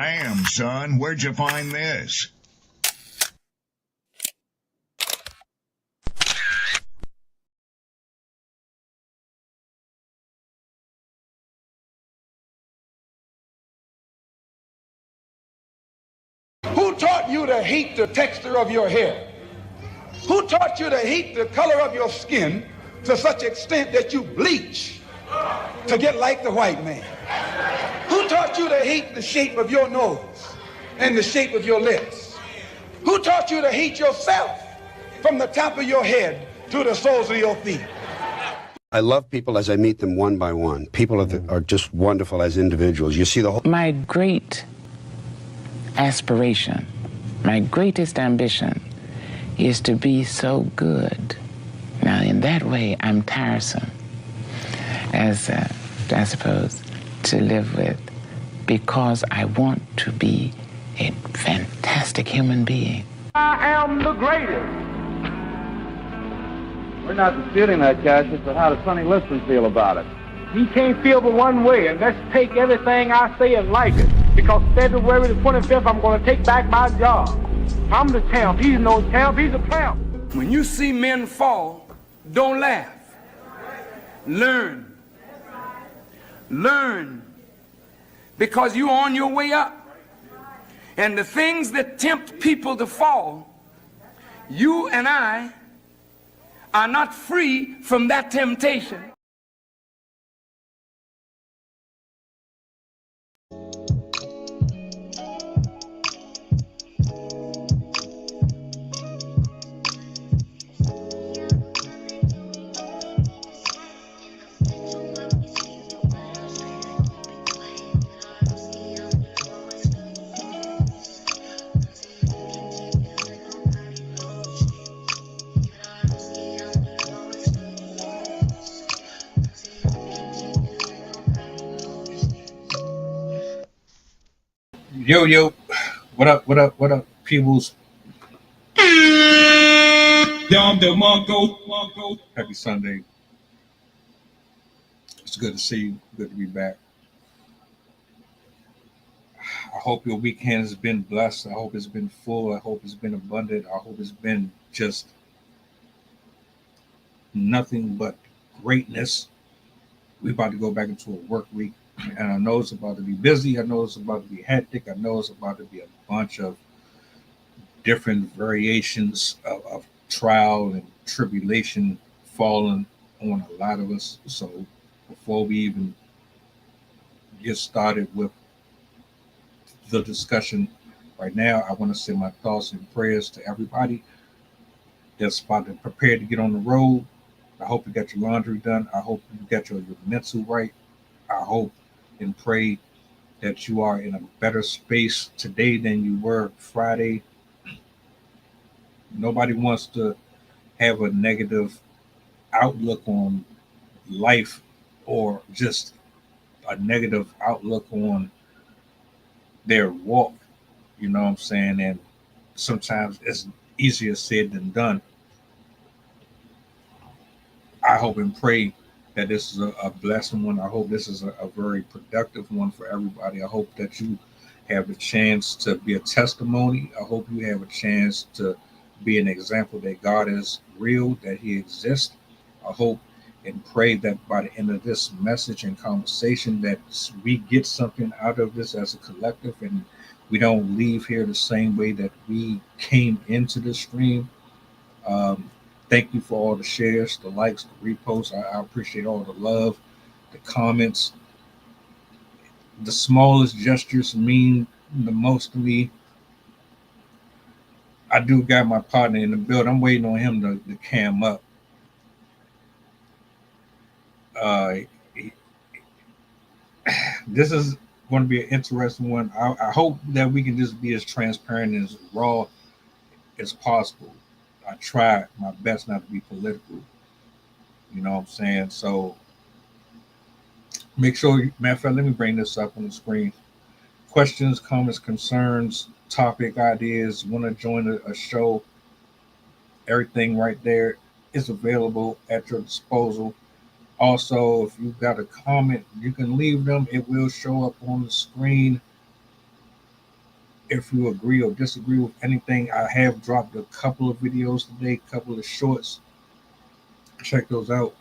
Damn, son, where'd you find this? Who taught you to hate the texture of your hair? Who taught you to hate the color of your skin to such extent that you bleach to get like the white man? Who taught you to hate the shape of your nose and the shape of your lips? Who taught you to hate yourself from the top of your head to the soles of your feet? I love people as I meet them one by one. People are just wonderful as individuals. You see the whole... My great aspiration, my greatest ambition is to be so good. Now, in that way, I'm tiresome, as I suppose, to live with, because I want to be a fantastic human being. I am the greatest. We're not disputing that, Cassius, but how does Sonny Liston feel about it? He can't feel but one way, and let's take everything I say and like it. Because February the 25th, I'm going to take back my job. I'm the champ. He's no champ. He's a tramp. When you see men fall, don't laugh. Learn. Learn. Because you're on your way up. And the things that tempt people to fall, you and I are not free from that temptation. Yo, what up, peoples? Happy Sunday. It's good to see you. Good to be back. I hope your weekend has been blessed. I hope it's been full. I hope it's been abundant. I hope it's been just nothing but greatness. We're about to go back into a work week. And I know it's about to be busy. I know it's about to be hectic. I know it's about to be a bunch of different variations of trial and tribulation falling on a lot of us. So before we even get started with the discussion right now, I want to send my thoughts and prayers to everybody that's about to prepare to get on the road. I hope you got your laundry done. I hope you got your mental right. I hope and pray that you are in a better space today than you were Friday. Nobody wants to have a negative outlook on life or just a negative outlook on their walk. You know what I'm saying? And sometimes it's easier said than done. I hope and pray that this is a blessing one. I hope this is a very productive one for everybody. I hope that you have a chance to be a testimony. I hope you have a chance to be an example that God is real, that he exists. I hope and pray that by the end of this message and conversation that we get something out of this as a collective and we don't leave here the same way that we came into the stream. Thank you for all the shares, the likes, the reposts. I appreciate all the love, the comments. The smallest gestures mean the most to me. I do got my partner in the build. I'm waiting on him to cam up. This is going to be an interesting one. I hope that we can just be as transparent and as raw as possible. I try my best not to be political. You know what I'm saying? So make sure, matter of fact, let me bring this up on the screen. Questions, comments, concerns, topic ideas, want to join a show, everything right there is available at your disposal. Also, if you've got a comment, you can leave them. It will show up on the screen. if you agree or disagree with anything. I have dropped a couple of videos today, a couple of shorts. Check those out.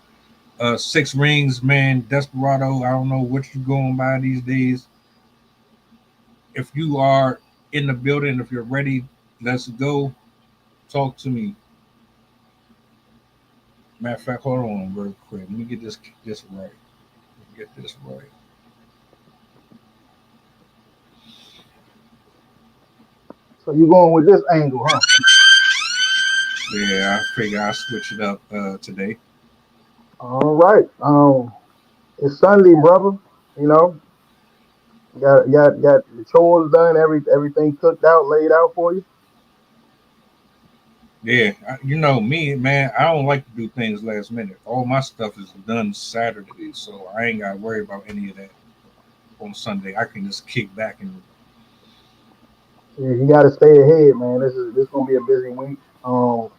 Six Rings, man, Desperado. I don't know what you're going by these days. If you are in the building, if you're ready, let's go. Talk to me. Matter of fact, hold on real quick. Let me get this right. Get this right. So you going with this angle, huh? Yeah, I figure I'll switch it up today. All right. It's Sunday, brother. You know, got the chores done, everything cooked out, laid out for you. Yeah, you know me, man. I don't like to do things last minute. All my stuff is done Saturday, so I ain't got to worry about any of that on Sunday. I can just kick back and. Yeah, you got to stay ahead, man. This gonna be a busy week. And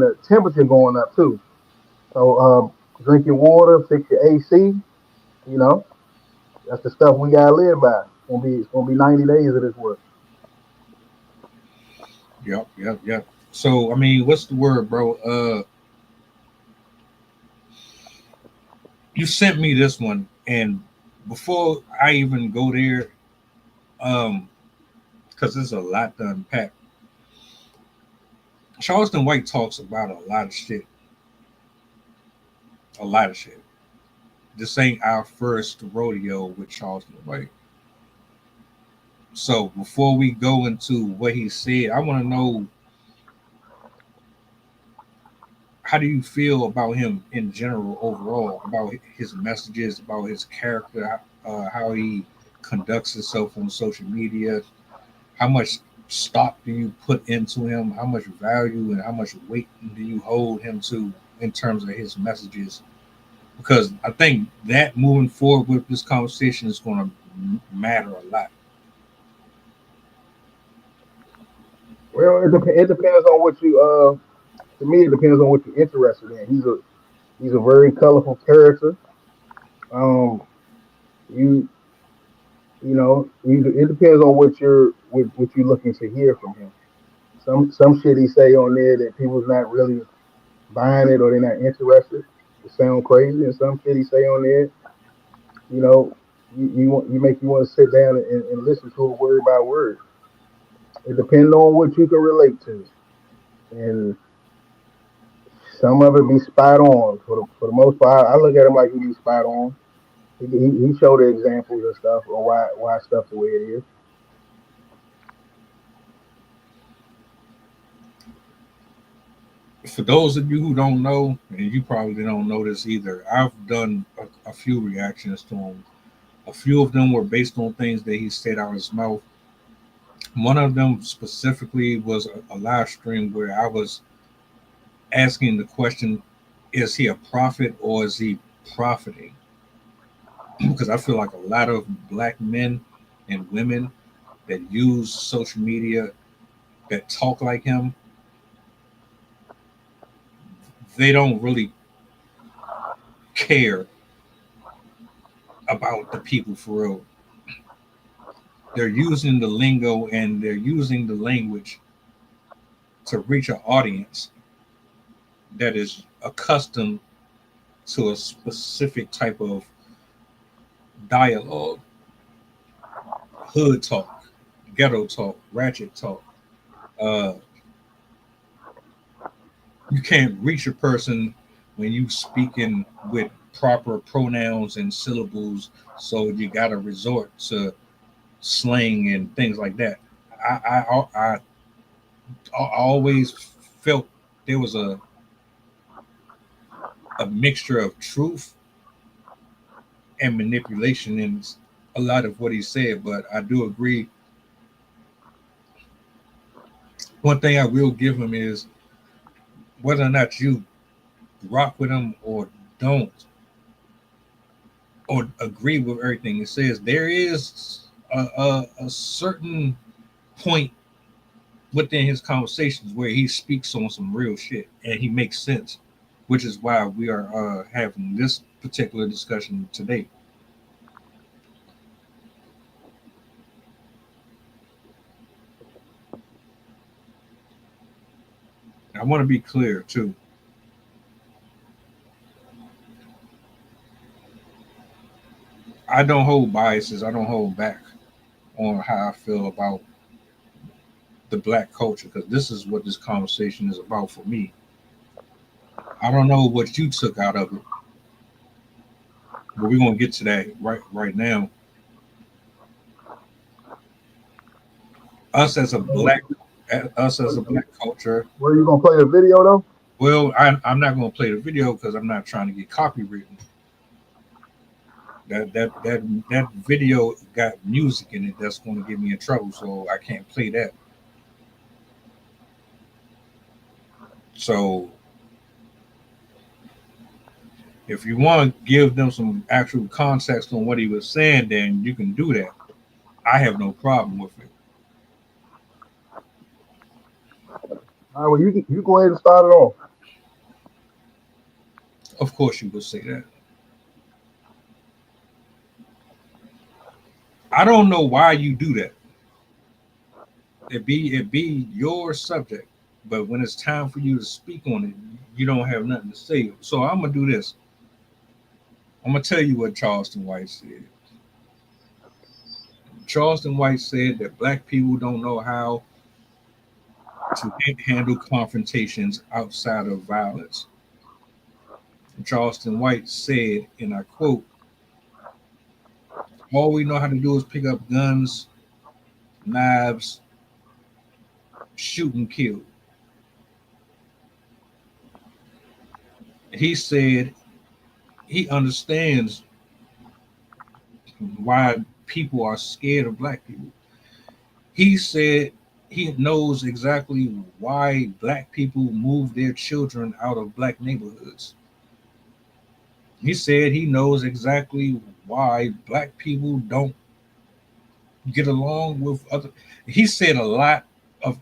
the temperature going up too. So drink your water, fix your AC. You know, that's the stuff we gotta live by. It's gonna be 90 days of this work. Yep. So I mean, what's the word, bro? You sent me this one, and before I even go there, because there's a lot to unpack. Charleston White talks about a lot of shit. A lot of shit. This ain't our first rodeo with Charleston White. So before we go into what he said, I want to know, how do you feel about him in general, overall, about his messages, about his character, how he conducts himself on social media? How much stock do you put into him? How much value and how much weight do you hold him to in terms of his messages? Because I think that moving forward with this conversation is going to matter a lot. Well, it depends on what you. To me, it depends on what you're interested in. He's a very colorful character. Um, you it depends on what you're looking to hear from him. Some shit he say on there that people's not really buying it or they're not interested. It sound crazy, and some shit he say on there, you know, you want to sit down and listen to it word by word. It depends on what you can relate to, and some of it be spot on. For the most part, I look at him like he be spot on. He showed the examples and stuff or why stuff the way it is. For those of you who don't know, and you probably don't know this either, I've done a few reactions to him. A few of them were based on things that he said out of his mouth. One of them specifically was a live stream where I was asking the question, is he a prophet or is he profiting? Because I feel like a lot of black men and women that use social media that talk like him, they don't really care about the people for real. They're using the lingo and they're using the language to reach an audience that is accustomed to a specific type of dialogue, hood talk, ghetto talk, ratchet talk. Uh, you can't reach a person when you speaking with proper pronouns and syllables, so you got to resort to slang and things like that. I always felt there was a mixture of truth and manipulation in a lot of what he said, but I do agree. One thing I will give him is whether or not you rock with him or don't, or agree with everything he says, there is a certain point within his conversations where he speaks on some real shit and he makes sense, which is why we are having this particular discussion today. want to be clear too. I don't hold biases. I don't hold back on how I feel about the black culture, because this is what this conversation is about for me. I don't know what you took out of it, but we're gonna get to that right now. Us as a black culture. Where you gonna play the video though? Well, I'm not gonna play the video because I'm not trying to get copywritten. That video got music in it that's going to get me in trouble, so I can't play that. So if you want to give them some actual context on what he was saying, then you can do that. I have no problem with it. All right, well, you go ahead and start it off. Of course you would say that. I don't know why you do that. It be your subject, but when it's time for you to speak on it, you don't have nothing to say. So I'm gonna do this. I'm gonna tell you what Charleston White said. Charleston White said that black people don't know how to handle confrontations outside of violence. Charleston White said, and I quote, "All we know how to do is pick up guns, knives, shoot and kill." He said he understands why people are scared of black people. He said he knows exactly why black people move their children out of black neighborhoods. He said he knows exactly why black people don't get along with other. He said a lot of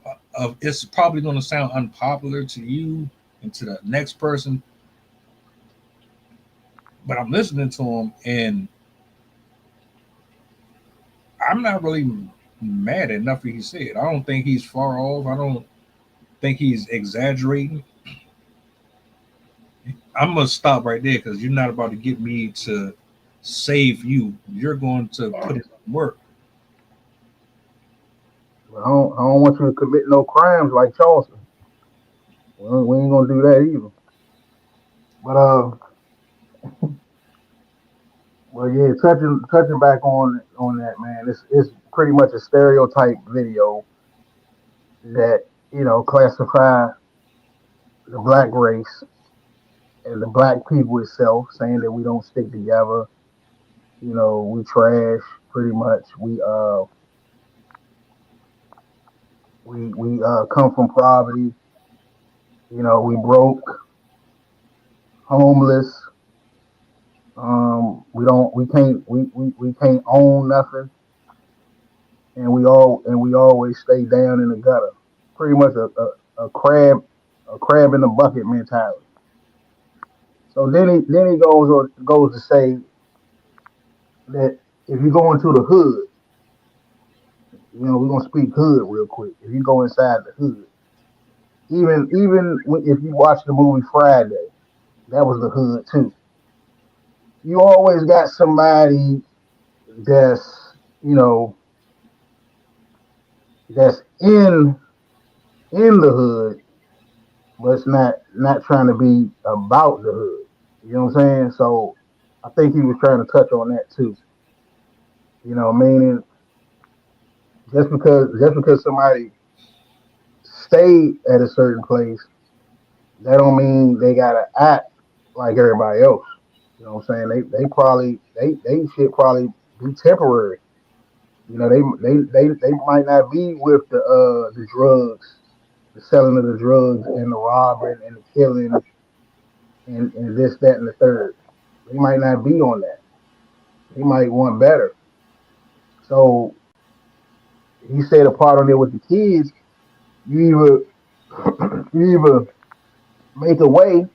it's probably going to sound unpopular to you and to the next person, but I'm listening to him and I'm not really mad at nothing he said. I don't think he's far off. I don't think he's exaggerating. I'm gonna stop right there because you're not about to get me to save you. You're going to put it in work. I don't want you to commit no crimes like Charleston. Well, we ain't gonna do that either. But well, yeah, touching back on that, man. It's pretty much a stereotype video that classify the black race and the black people itself, saying that we don't stick together. We trash pretty much. We come from poverty. We broke, homeless. We can't own nothing, and we always stay down in the gutter. Pretty much a crab in the bucket mentality. So then he goes to say that if you go into the hood, we're gonna speak hood real quick. If you go inside the hood, even if you watch the movie Friday, that was the hood too. You always got somebody that's that's in the hood, but it's not trying to be about the hood. You know what I'm saying? So I think he was trying to touch on that too. Meaning just because somebody stayed at a certain place, that don't mean they gotta act like everybody else. You know what I'm saying? They should probably be temporary. They might not be with the drugs, the selling of the drugs and the robbing and the killing and this, that, and the third. They might not be on that. They might want better. So he said a part on there with the kids, you either make a way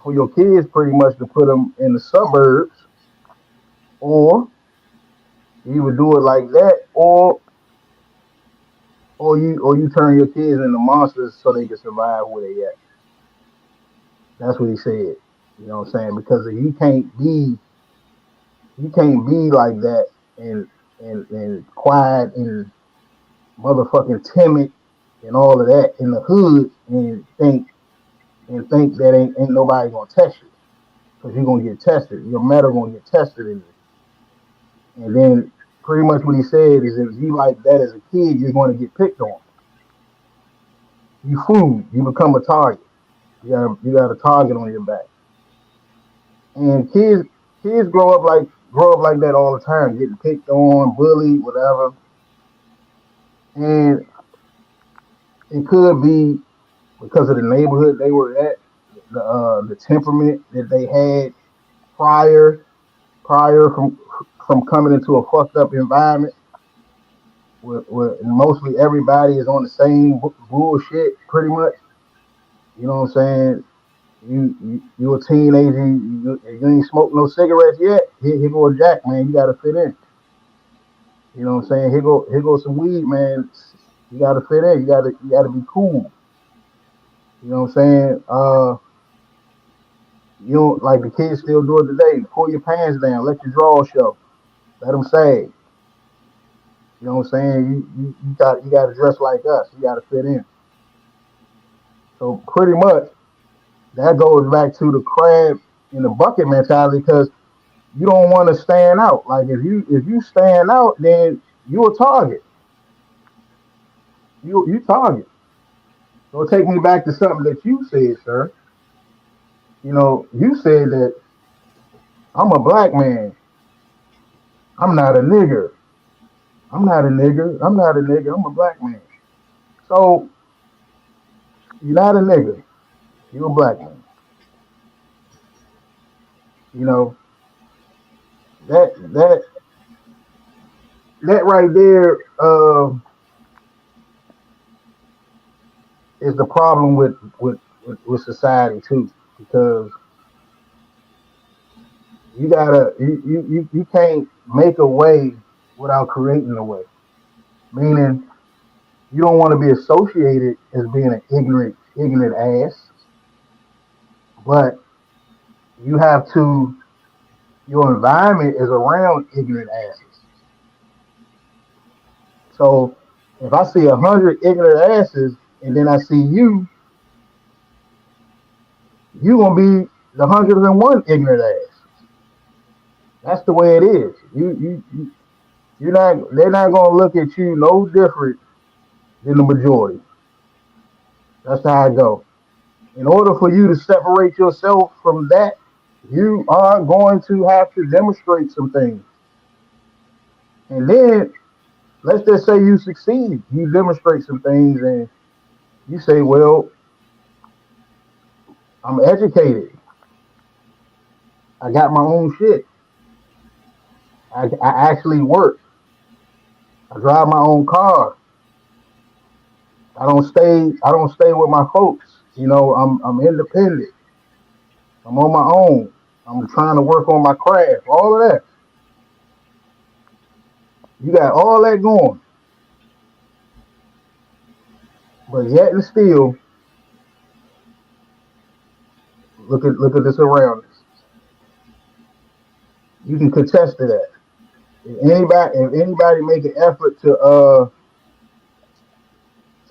for your kids pretty much to put them in the suburbs, or you would do it like that, or or you turn your kids into monsters so they can survive where they at. That's what he said. You know what I'm saying? Because if you can't be like that and quiet and motherfucking timid and all of that in the hood and think that ain't nobody gonna test you because you're gonna get tested. Your metal gonna get tested in it. And then pretty much what he said is if you like that as a kid, you're gonna get picked on. You food, you become a target. You got a target on your back. And kids grow up like that all the time, getting picked on, bullied, whatever. And it could be because of the neighborhood they were at, the temperament that they had prior from coming into a fucked up environment where mostly everybody is on the same bullshit, pretty much. You know what I'm saying? You a teenager, you ain't smoked no cigarettes yet. Here go a jack, man. You gotta fit in. You know what I'm saying? Here go some weed, man. You gotta fit in. You gotta be cool. You know what I'm saying? You don't like the kids still do it today. Pull your pants down, let your drawers show, let them sag. You know what I'm saying? You got to dress like us. You got to fit in. So pretty much that goes back to the crab in the bucket mentality because you don't want to stand out. Like if you stand out, then you're a target. You target. So take me back to something that you said, sir. You know, you said that I'm a black man. I'm not a nigger. I'm not a nigger. I'm not a nigger. I'm a black man. So you're not a nigger. You're a black man. You know, that right there is the problem with society too, because you can't make a way without creating a way. Meaning you don't want to be associated as being an ignorant ass, but you have to. Your environment is around ignorant asses. So if I see 100 ignorant asses and then I see you gonna be the 101 ignorant ass. That's the way it is. They're not gonna look at you no different than the majority. That's how I go. In order for you to separate yourself from that, you are going to have to demonstrate some things. And then let's just say you succeed. You demonstrate some things and you say, well, I'm educated. I got my own shit. I actually work. I drive my own car. I don't stay with my folks. You know, I'm independent. I'm on my own. I'm trying to work on my craft. All of that. You got all that going. But yet and still, look at the surroundings. You can contest to that. If anybody make an effort to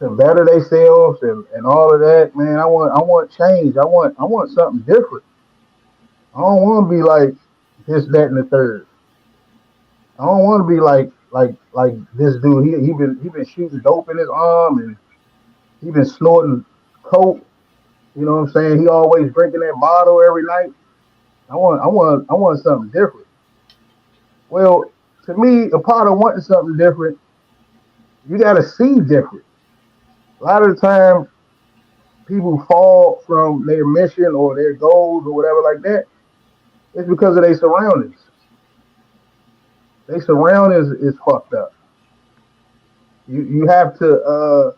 better themselves and all of that, man, I want change. I want something different. I don't want to be like this, that, and the third. I don't want to be like this dude. He been shooting dope in his arm and he been snorting coke. You know what I'm saying? He always drinking that bottle every night. I want something different. Well, to me, a part of wanting something different, you got to see different. A lot of the time, people fall from their mission or their goals or whatever like that. It's because of their surroundings. Their surroundings is fucked up. You have to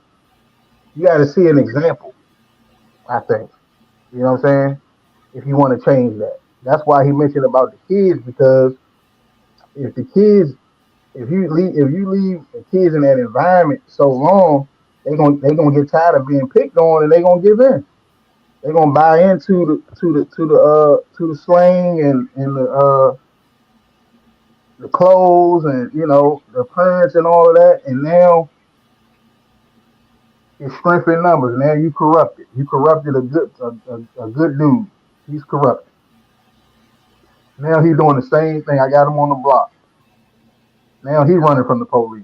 you got to see an example. I think, you know what I'm saying. If you want to change that, that's why he mentioned about the kids, because if the kids If you leave the kids in that environment so long, they gonna get tired of being picked on, and they gonna give in. They're gonna buy into the slang and the clothes, and the parents and all of that. And now it's strength in numbers. Now you corrupted. You corrupted a good dude. He's corrupted. Now he's doing the same thing. I got him on the block. Now he running from the police.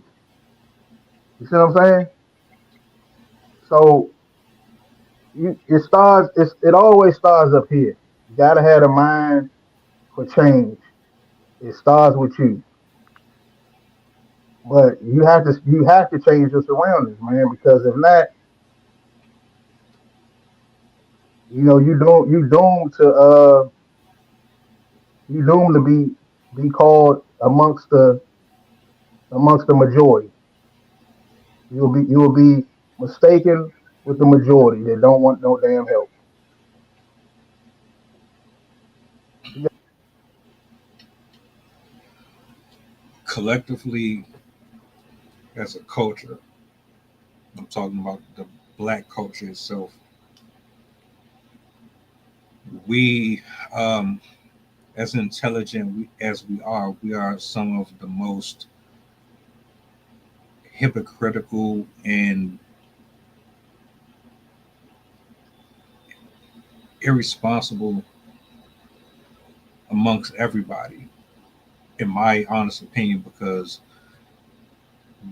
You see what I'm saying? So it always starts up here. You gotta have a mind for change. It starts with you. But you have to change your surroundings, man, because if not, you doomed to be called amongst the majority. You will be mistaken with the majority that don't want no damn help. Collectively, as a culture, I'm talking about the black culture itself. We, as intelligent as we are some of the most hypocritical and irresponsible amongst everybody, in my honest opinion, because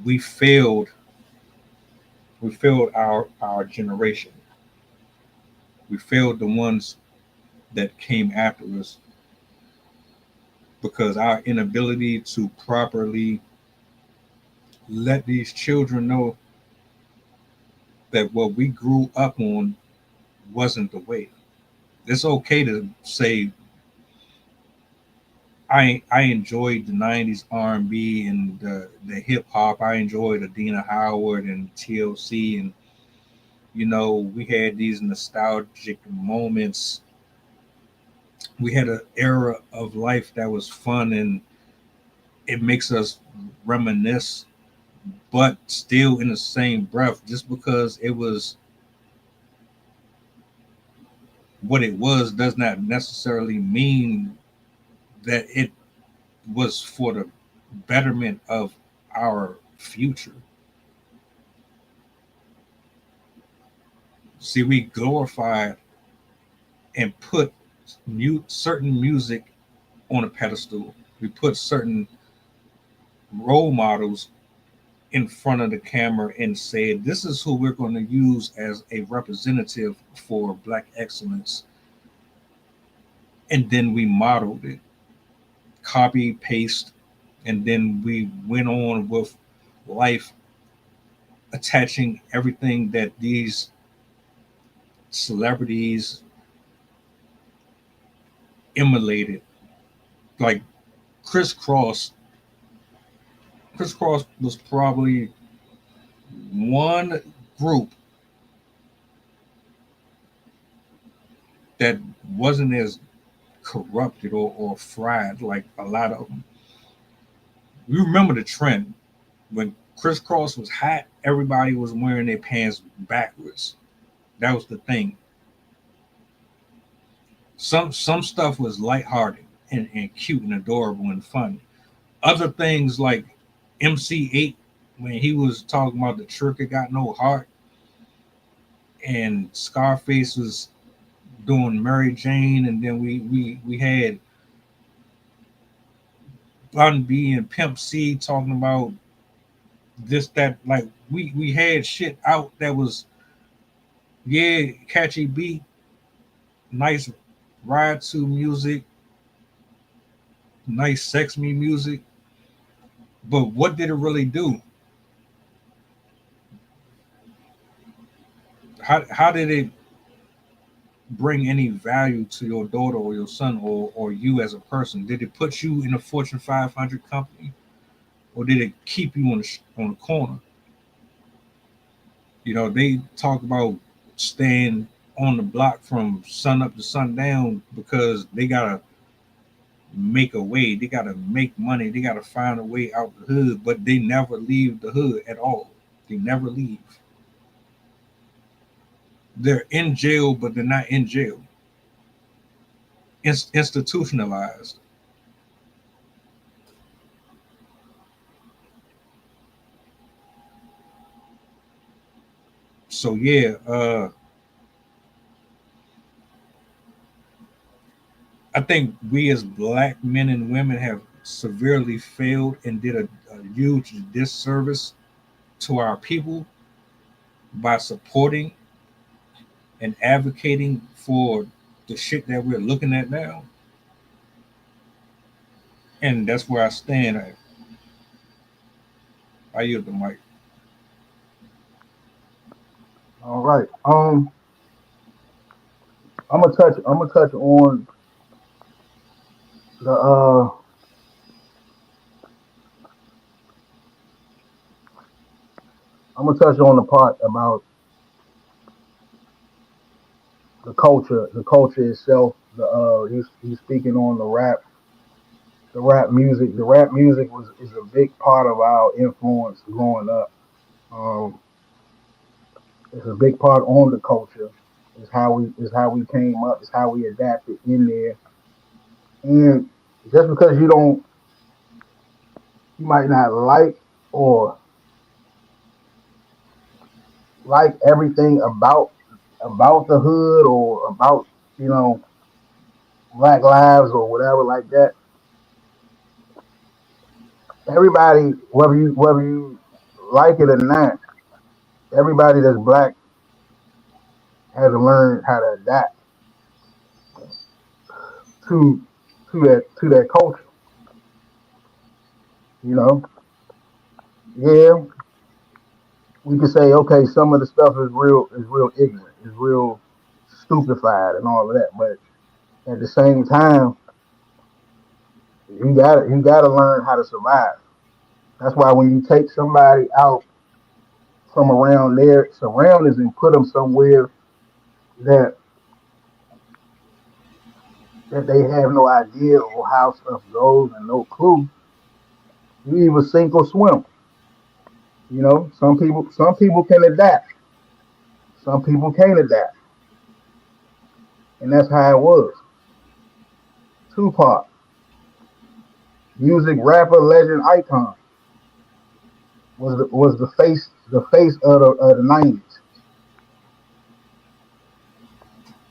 we failed our generation. We failed the ones that came after us because our inability to properly let these children know that what we grew up on wasn't the way. It's okay to say I enjoyed the '90s R&B and the hip hop. I enjoyed Adina Howard and TLC, and we had these nostalgic moments. We had an era of life that was fun, and it makes us reminisce. But still, in the same breath, just because it was what it was does not necessarily mean that it was for the betterment of our future. See, we glorified and put certain music on a pedestal. We put certain role models in front of the camera and said, this is who we're going to use as a representative for Black excellence. And then we modeled it, copy, paste, and then we went on with life, attaching everything that these celebrities emulated. Like Chris Cross was probably one group that wasn't as corrupted or fried like a lot of them. You remember the trend when Chris Cross was hot, everybody was wearing their pants backwards. That was the thing. Some stuff was lighthearted and cute and adorable and fun. Other things like MC8, when he was talking about the Trigger Got No Heart, and Scarface was doing Mary Jane, and then we had Bun B and Pimp C talking about this, that, like we had shit out that was catchy beat, nice ride to music, nice sex me music. But what did it really do? How did it bring any value to your daughter or your son or you as a person? Did it put you in a Fortune 500 company, or did it keep you on the corner? They talk about staying on the block from sun up to sundown because they gotta make a way. They gotta make money. They gotta find a way out the hood, but they never leave the hood at all. They never leave. They're in jail, but they're not in jail. Institutionalized. So yeah, I think we as black men and women have severely failed and did a huge disservice to our people by supporting and advocating for the shit that we're looking at now. And that's where I stand. I yield the mic. All right. I'm gonna touch on the I'm gonna touch on the part about the culture itself. He's speaking on the rap music. The rap music is a big part of our influence growing up. Um, it's a big part on the culture. Is how we came up. It's how we adapted in there. And just because you might not or like everything about the hood or about you know Black lives or whatever like that. Everybody, whether you like it or not, everybody that's black had to learn how to adapt to that culture. You know, yeah, we could say okay, some of the stuff is real ignorant, is real stupefied and all of that, but at the same time, you gotta learn how to survive. That's why when you take somebody out from around their surroundings and put them somewhere that that they have no idea or how stuff goes and no clue, you either sink or swim. You know, some people can adapt, some people can't adapt, and that's how it was. Tupac, music rapper, legend, icon, was the face of the '90s.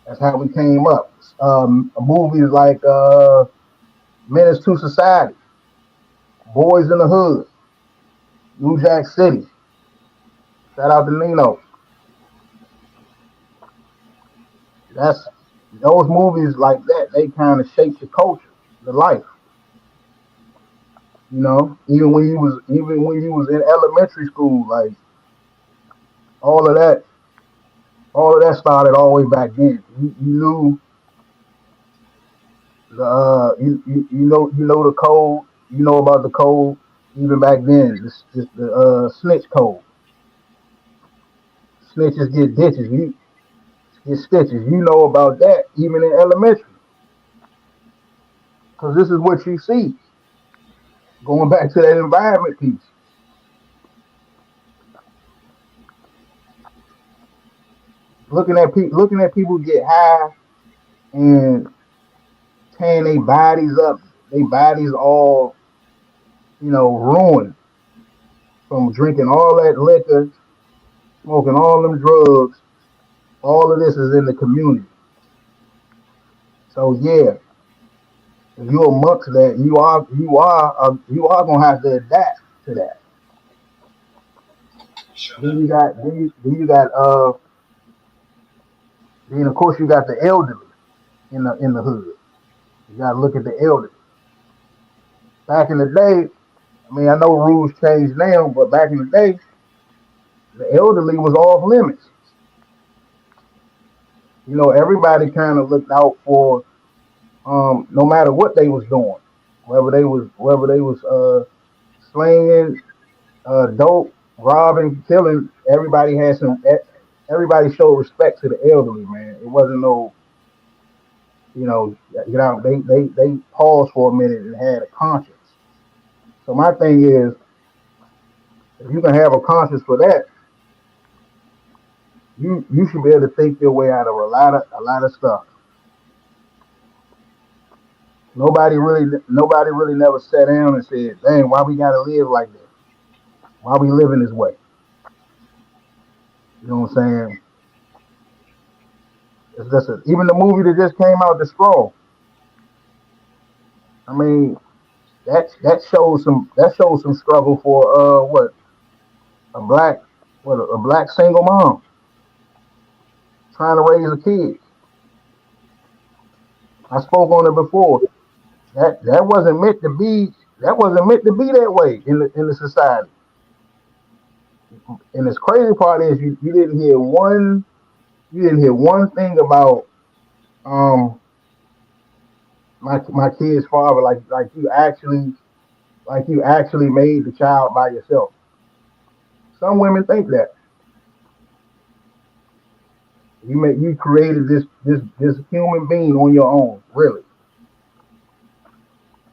That's how we came up. Movies like Menace to Society, Boys in the Hood, New Jack City. Shout out to Nino. That's those movies like that. They kind of shape the culture, the life. You know, even when you was in elementary school, like all of that, all of that started all the way back then. You knew you know the code. You know about the code even back then. This the snitch code. Snitches get ditches. You get stitches. You know about that even in elementary, because this is what you see. Going back to that environment piece, looking at people get high and tearing their bodies up, their bodies all ruined from drinking all that liquor, smoking all them drugs. All of this is in the community. So yeah, if you're amongst that, you are gonna have to adapt to that. Then of course you got the elderly in the hood. You gotta look at the elderly. Back in the day, I mean I know rules changed now, but back in the day, the elderly was off limits. You know, everybody kind of looked out for no matter what they was doing, whether they was slinging, dope, robbing, killing. Everybody showed respect to the elderly, man. you know, they paused for a minute and had a conscience. So my thing is, if you can have a conscience for that, you should be able to think your way out of a lot of stuff. Nobody really never sat down and said, "Dang, why we gotta live like this? Why we living this way?" You know what I'm saying? It's just even the movie that just came out, The Scroll. I mean, that shows some struggle for a black a black single mom trying to raise a kid. I spoke on it before. That wasn't meant to be. That wasn't meant to be that way in the society. And this crazy part is you didn't hear one thing about um my kid's father, like you actually made the child by yourself. Some women think that you created this human being on your own. Really?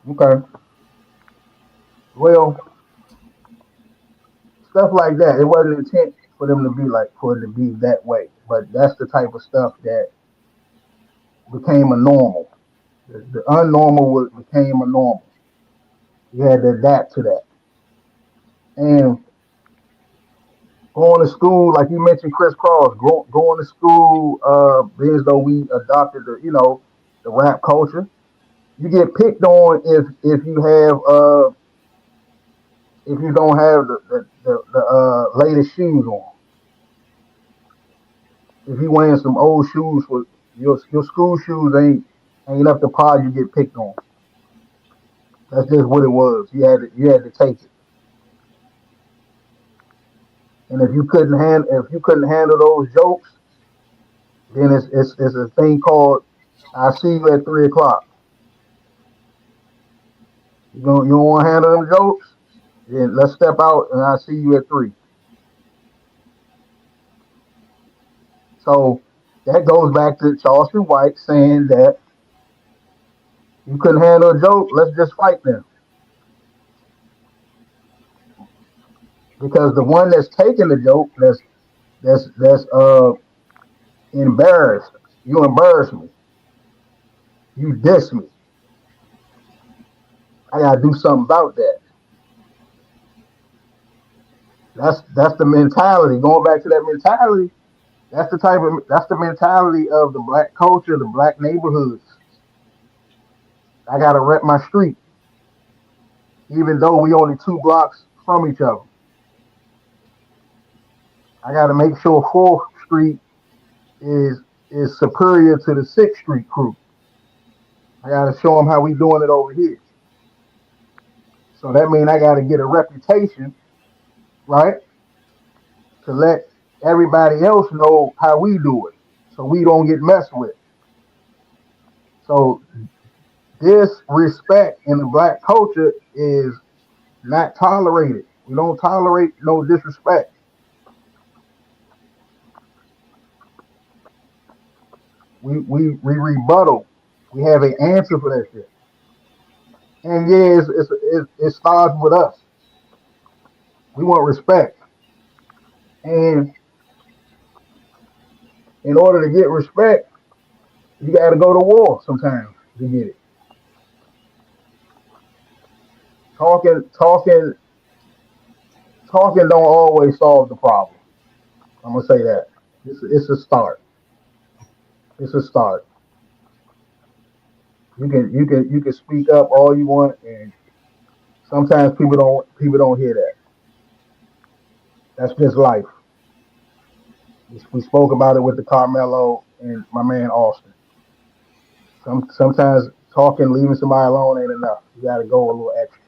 Okay. Well, stuff like that. It wasn't intent for them to be for it to be that way. But that's the type of stuff that became a normal. The unnormal became a normal. You had to adapt to that. And going to school, like you mentioned, Chris Cross, going to school, being as though we adopted the rap culture. You get picked on if you have if you don't have the latest shoes on. If you wearing some old shoes for your school shoes ain't up to par, you get picked on. That's just what it was. You had to take it. And if you couldn't handle those jokes, then it's a thing called "I see you at 3 o'clock." You don't want to handle them jokes? Then let's step out and I see you at 3. So that goes back to Charleston White saying that you couldn't handle a joke, let's just fight them. Because the one that's taking the joke, that's embarrassed. You embarrass me. You diss me. I gotta do something about that. That's the mentality. Going back to that mentality, that's the mentality of the black culture, the black neighborhoods. I gotta rep my street, even though we only 2 blocks from each other. I gotta make sure 4th Street is superior to the 6th Street crew. I gotta show them how we doing it over here. So that means I gotta get a reputation, right, to let everybody else know how we do it, so we don't get messed with. So disrespect in the black culture is not tolerated. We don't tolerate no disrespect. We rebuttal. We have an answer for that shit. And yeah, it starts with us. We want respect. And in order to get respect, you got to go to war sometimes to get it. Talking don't always solve the problem. I'm gonna say that. It's a start. It's a start. You can speak up all you want, and sometimes people don't hear that. That's just life. We spoke about it with the Carmelo and my man Austin. Sometimes talking, leaving somebody alone ain't enough. You got to go a little extra.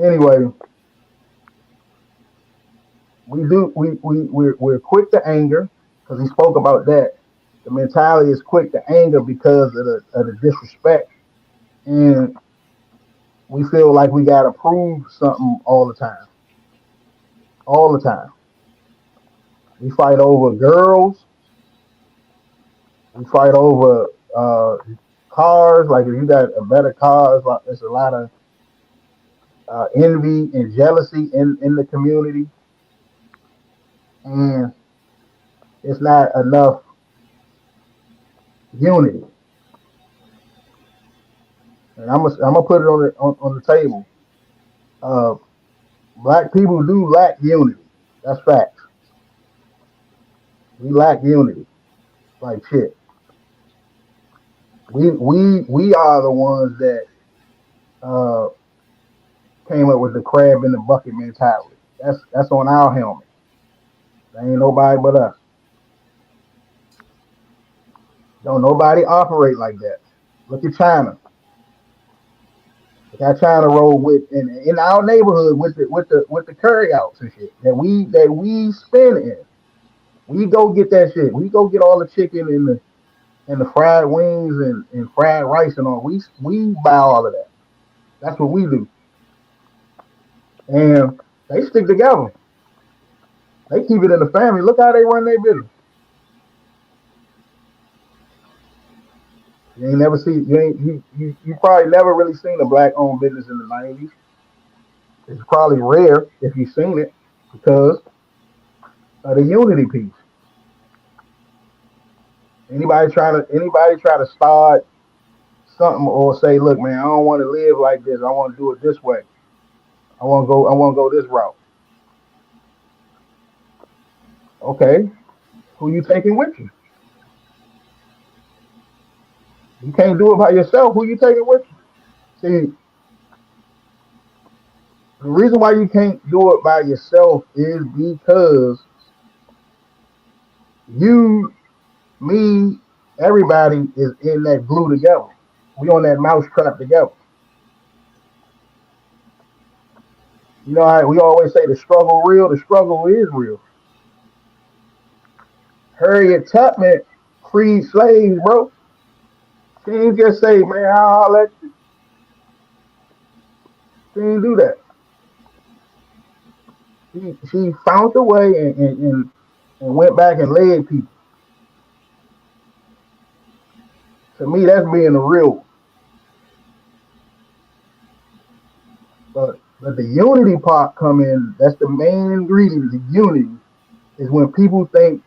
Anyway, we're quick to anger because he spoke about that. The mentality is quick to anger because of the disrespect, and we feel like we gotta prove something all the time. All the time. We fight over girls. We fight over cars. Like if you got a better car, there's a lot of envy and jealousy in the community, and it's not enough unity. And I'm gonna put it on the table. Black people do lack unity. That's facts. We lack unity, like shit. We are the ones that uh, came up with the crab in the bucket mentality. That's on our helmet. There ain't nobody but us. Don't nobody operate like that. Look at China. Look how China roll with in our neighborhood with the curry outs and shit that we spin in. We go get that shit. We go get all the chicken and the fried wings and fried rice and all. We buy all of that. That's what we do. And they stick together. They keep it in the family. Look how they run their business. You ain't never see you probably never really seen a black owned business in the 90s. It's probably rare if you've seen it because of the unity piece. Anybody try to start something or say, look, man, I don't want to live like this. I want to do it this way. I want to go this route. Okay, who you taking with you? You can't do it by yourself. Who you taking with you? See, the reason why you can't do it by yourself is because you, me, everybody is in that glue together. We on that mousetrap together. You know how we always say the struggle real. The struggle is real. Harriet Tubman freed slaves, bro. She ain't just say, man, I'll let you. She didn't do that. She found a way and went back and led people. To me, that's being a real one. But the unity part come in, that's the main ingredient. The unity is when people think,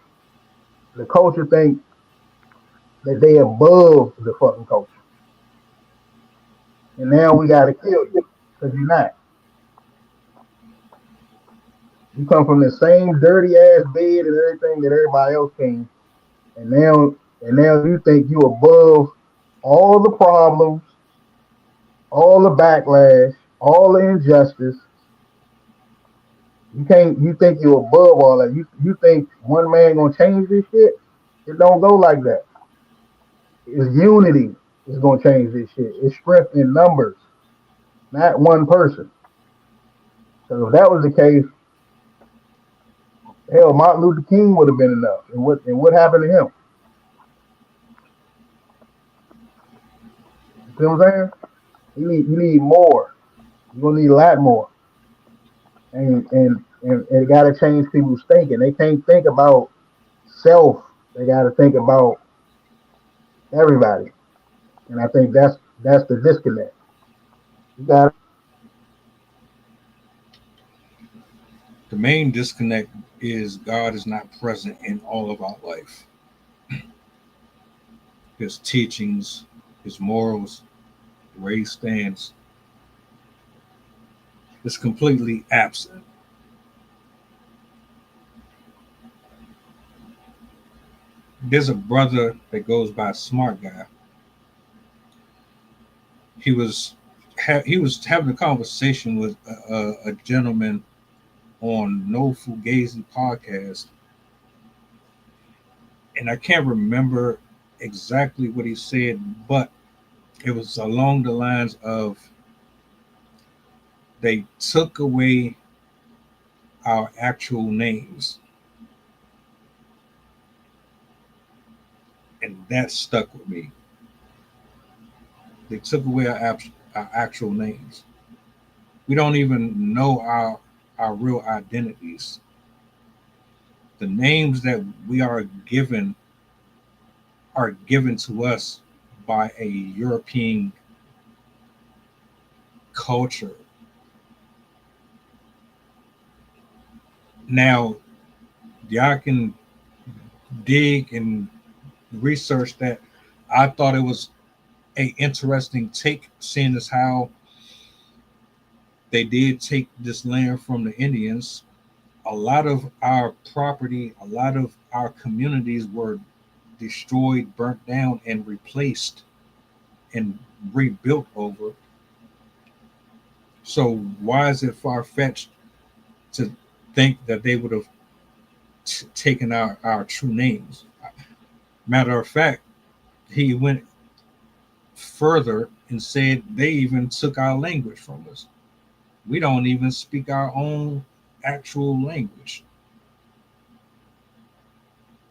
the culture think that they above the fucking culture. And now we gotta kill you because you're not. You come from the same dirty ass bed and everything that everybody else came, and now you think you above all the problems, all the backlash, all the injustice. You think you're above all that. You think one man gonna change this shit? It don't go like that. It's unity is gonna change this shit. It's strength in numbers, not one person. So if that was the case, hell, Martin Luther King would have been enough. And what happened to him? You see what I'm saying? You need more. You're gonna need a lot more. And it gotta change people's thinking. They can't think about self. They gotta think about everybody. And I think that's the disconnect. You got The main disconnect is God is not present in all of our life. His teachings, his morals, the way he stands is completely absent. There's a brother that goes by Smart Guy. He was having a conversation with a gentleman on No Fugazi podcast, and I can't remember exactly what he said, but it was along the lines of they took away our actual names, and that stuck with me. They took away our actual names. We don't even know our real identities. The names that we are given to us by a European culture. Now, y'all can dig and research that. I thought it was a interesting take, seeing as how they did take this land from the Indians. A lot of our property, a lot of our communities were destroyed, burnt down, and replaced and rebuilt over. So why is it far-fetched to think that they would have taken our true names? Matter of fact, he went further and said they even took our language from us. We don't even speak our own actual language.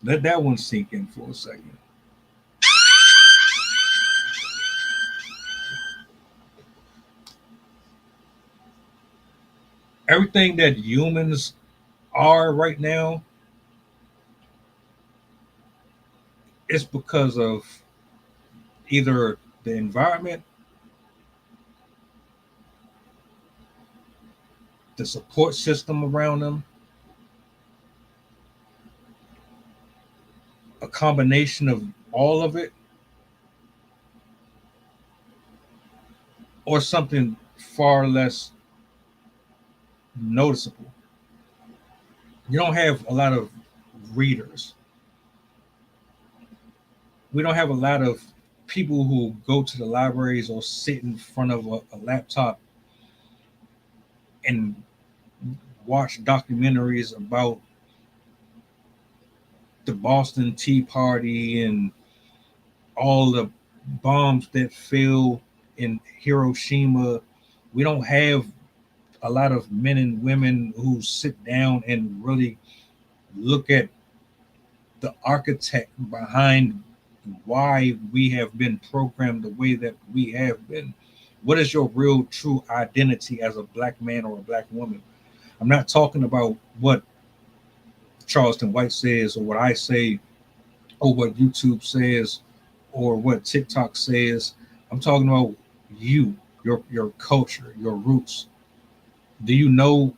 Let that one sink in for a second. Everything that humans are right now is because of either the environment, the support system around them, a combination of all of it, or something far less noticeable. You don't have a lot of readers. We don't have a lot of people who go to the libraries or sit in front of a laptop and watch documentaries about the Boston Tea Party and all the bombs that fell in Hiroshima. We don't have a lot of men and women who sit down and really look at the architect behind why we have been programmed the way that we have been. What is your real true identity as a black man or a black woman? I'm not talking about what Charleston White says or what I say or what YouTube says or what TikTok says. I'm talking about you, your culture, your roots. Do you know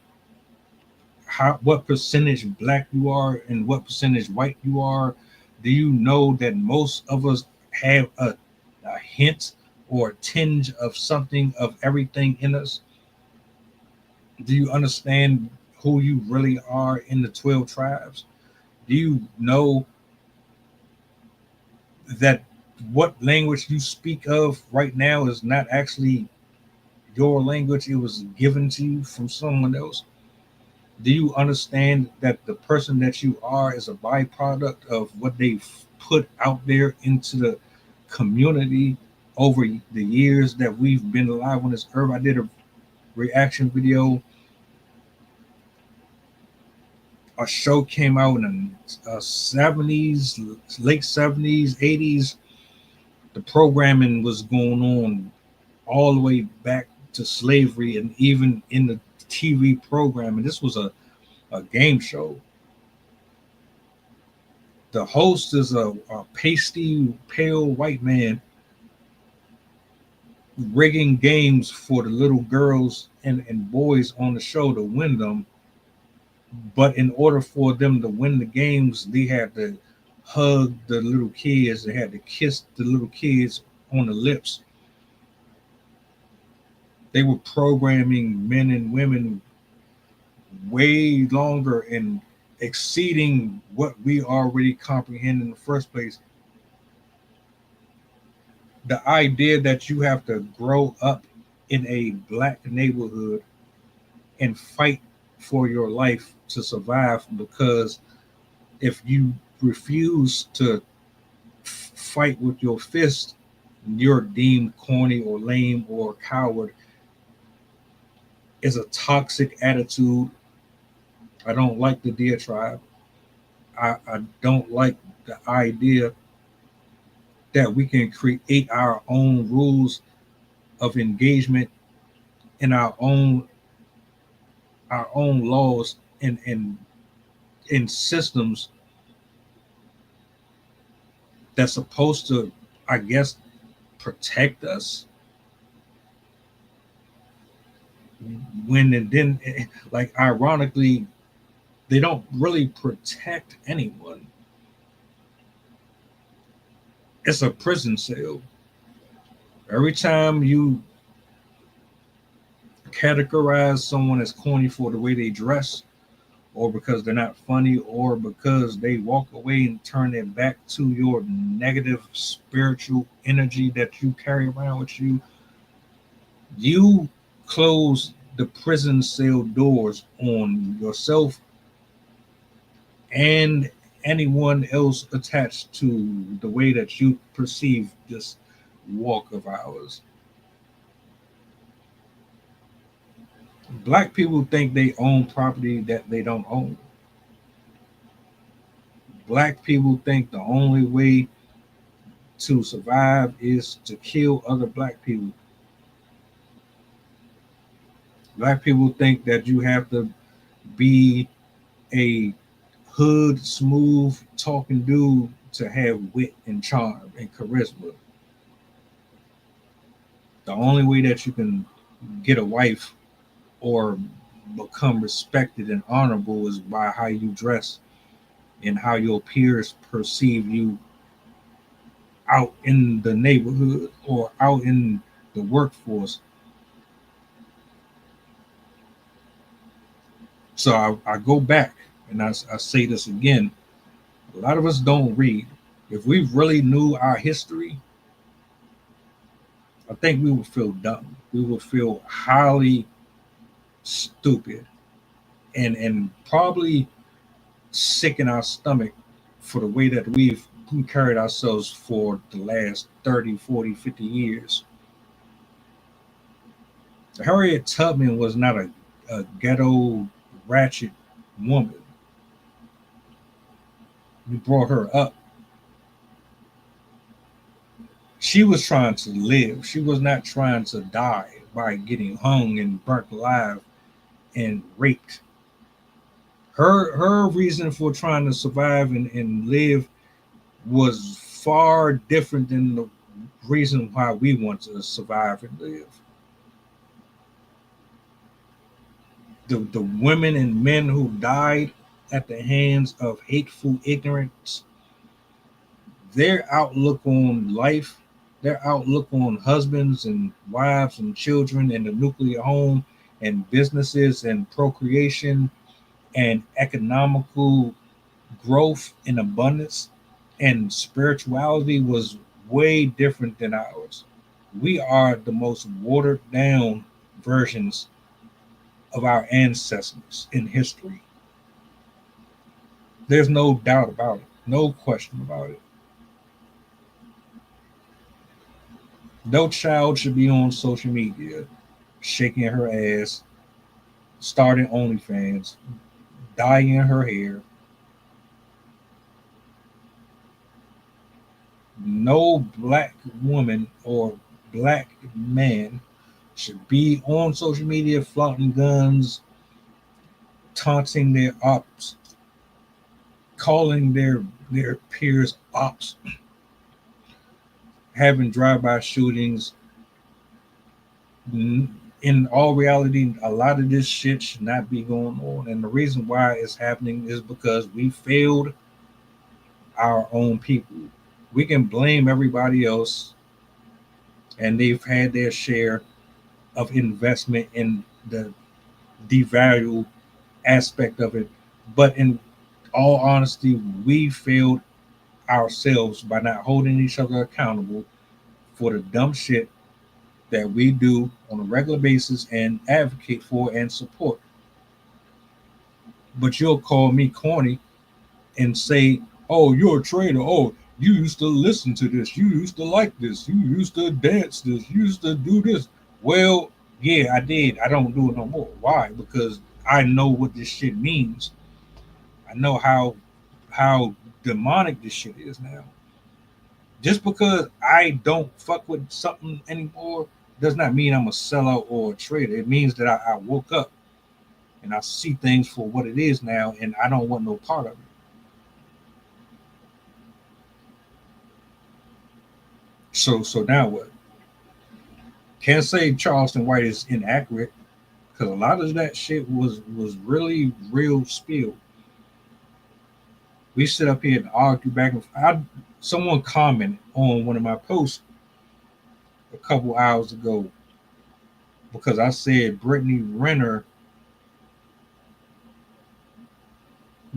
what percentage black you are and what percentage white you are? Do you know that most of us have a hint or a tinge of something of everything in us? Do you understand who you really are in the 12 tribes? Do you know that what language you speak of right now is not actually your language? It was given to you from someone else. Do you understand that the person that you are is a byproduct of what they've put out there into the community over the years that we've been alive on this earth? I did a reaction video. A show came out in the 70s, late 70s, 80s. The programming was going on all the way back to slavery, and even in the TV programming. This was a game show. The host is a pasty, pale white man rigging games for the little girls and boys on the show to win them. But in order for them to win the games, they had to hug the little kids. They had to kiss the little kids on the lips. They were programming men and women way longer and exceeding what we already comprehend in the first place. The idea that you have to grow up in a black neighborhood and fight for your life to survive, because if you refuse to fight with your fist, you're deemed corny or lame or coward, is a toxic attitude. I don't like the diatribe. I don't like the idea that we can create our own rules of engagement and our own laws and systems that's supposed to, I guess, protect us. When and then, like, ironically, they don't really protect anyone. It's a prison cell. Every time you categorize someone as corny for the way they dress, or because they're not funny, or because they walk away and turn their back to your negative spiritual energy that you carry around with you, you close the prison cell doors on yourself and anyone else attached to the way that you perceive this walk of ours. Black people think they own property that they don't own. Black people think the only way to survive is to kill other black people. Black people think that you have to be a hood, smooth talking dude to have wit and charm and charisma. The only way that you can get a wife or become respected and honorable is by how you dress and how your peers perceive you out in the neighborhood or out in the workforce. So I go back and I say this again. A lot of us don't read. If we really knew our history, I think we would feel dumb. We would feel highly stupid and probably sick in our stomach for the way that we've carried ourselves for the last 30, 40, 50 years. Harriet Tubman was not a ghetto ratchet woman. You brought her up. She was trying to live. She was not trying to die by getting hung and burnt alive and raped. Her reason for trying to survive and live was far different than the reason why we want to survive and live. The women and men who died at the hands of hateful ignorance, their outlook on life, their outlook on husbands and wives and children and the nuclear home and businesses and procreation and economical growth and abundance and spirituality was way different than ours. We are the most watered down versions of our ancestors in history. There's no doubt about it, no question about it. No child should be on social media shaking her ass, starting OnlyFans, dyeing her hair. No black woman or black man should be on social media flaunting guns, taunting their ops, calling their peers ops, having drive-by shootings. In all reality, a lot of this shit should not be going on. And the reason why it's happening is because we failed our own people. We can blame everybody else, and they've had their share of investment in the devalue aspect of it. But in all honesty, we failed ourselves by not holding each other accountable for the dumb shit that we do on a regular basis and advocate for and support. But you'll call me corny and say, oh, you're a traitor. Oh, you used to listen to this. You used to like this. You used to dance this. You used to do this. Well, yeah, I did. I don't do it no more. Why? Because I know what this shit means. I know how demonic this shit is now. Just because I don't fuck with something anymore does not mean I'm a sellout or a traitor. It means that I woke up and I see things for what it is now, and I don't want no part of it. So now what? Can't say Charleston White is inaccurate because a lot of that shit was really real spill. We sit up here and argue back and forth. Someone commented on one of my posts a couple hours ago because I said Brittany Renner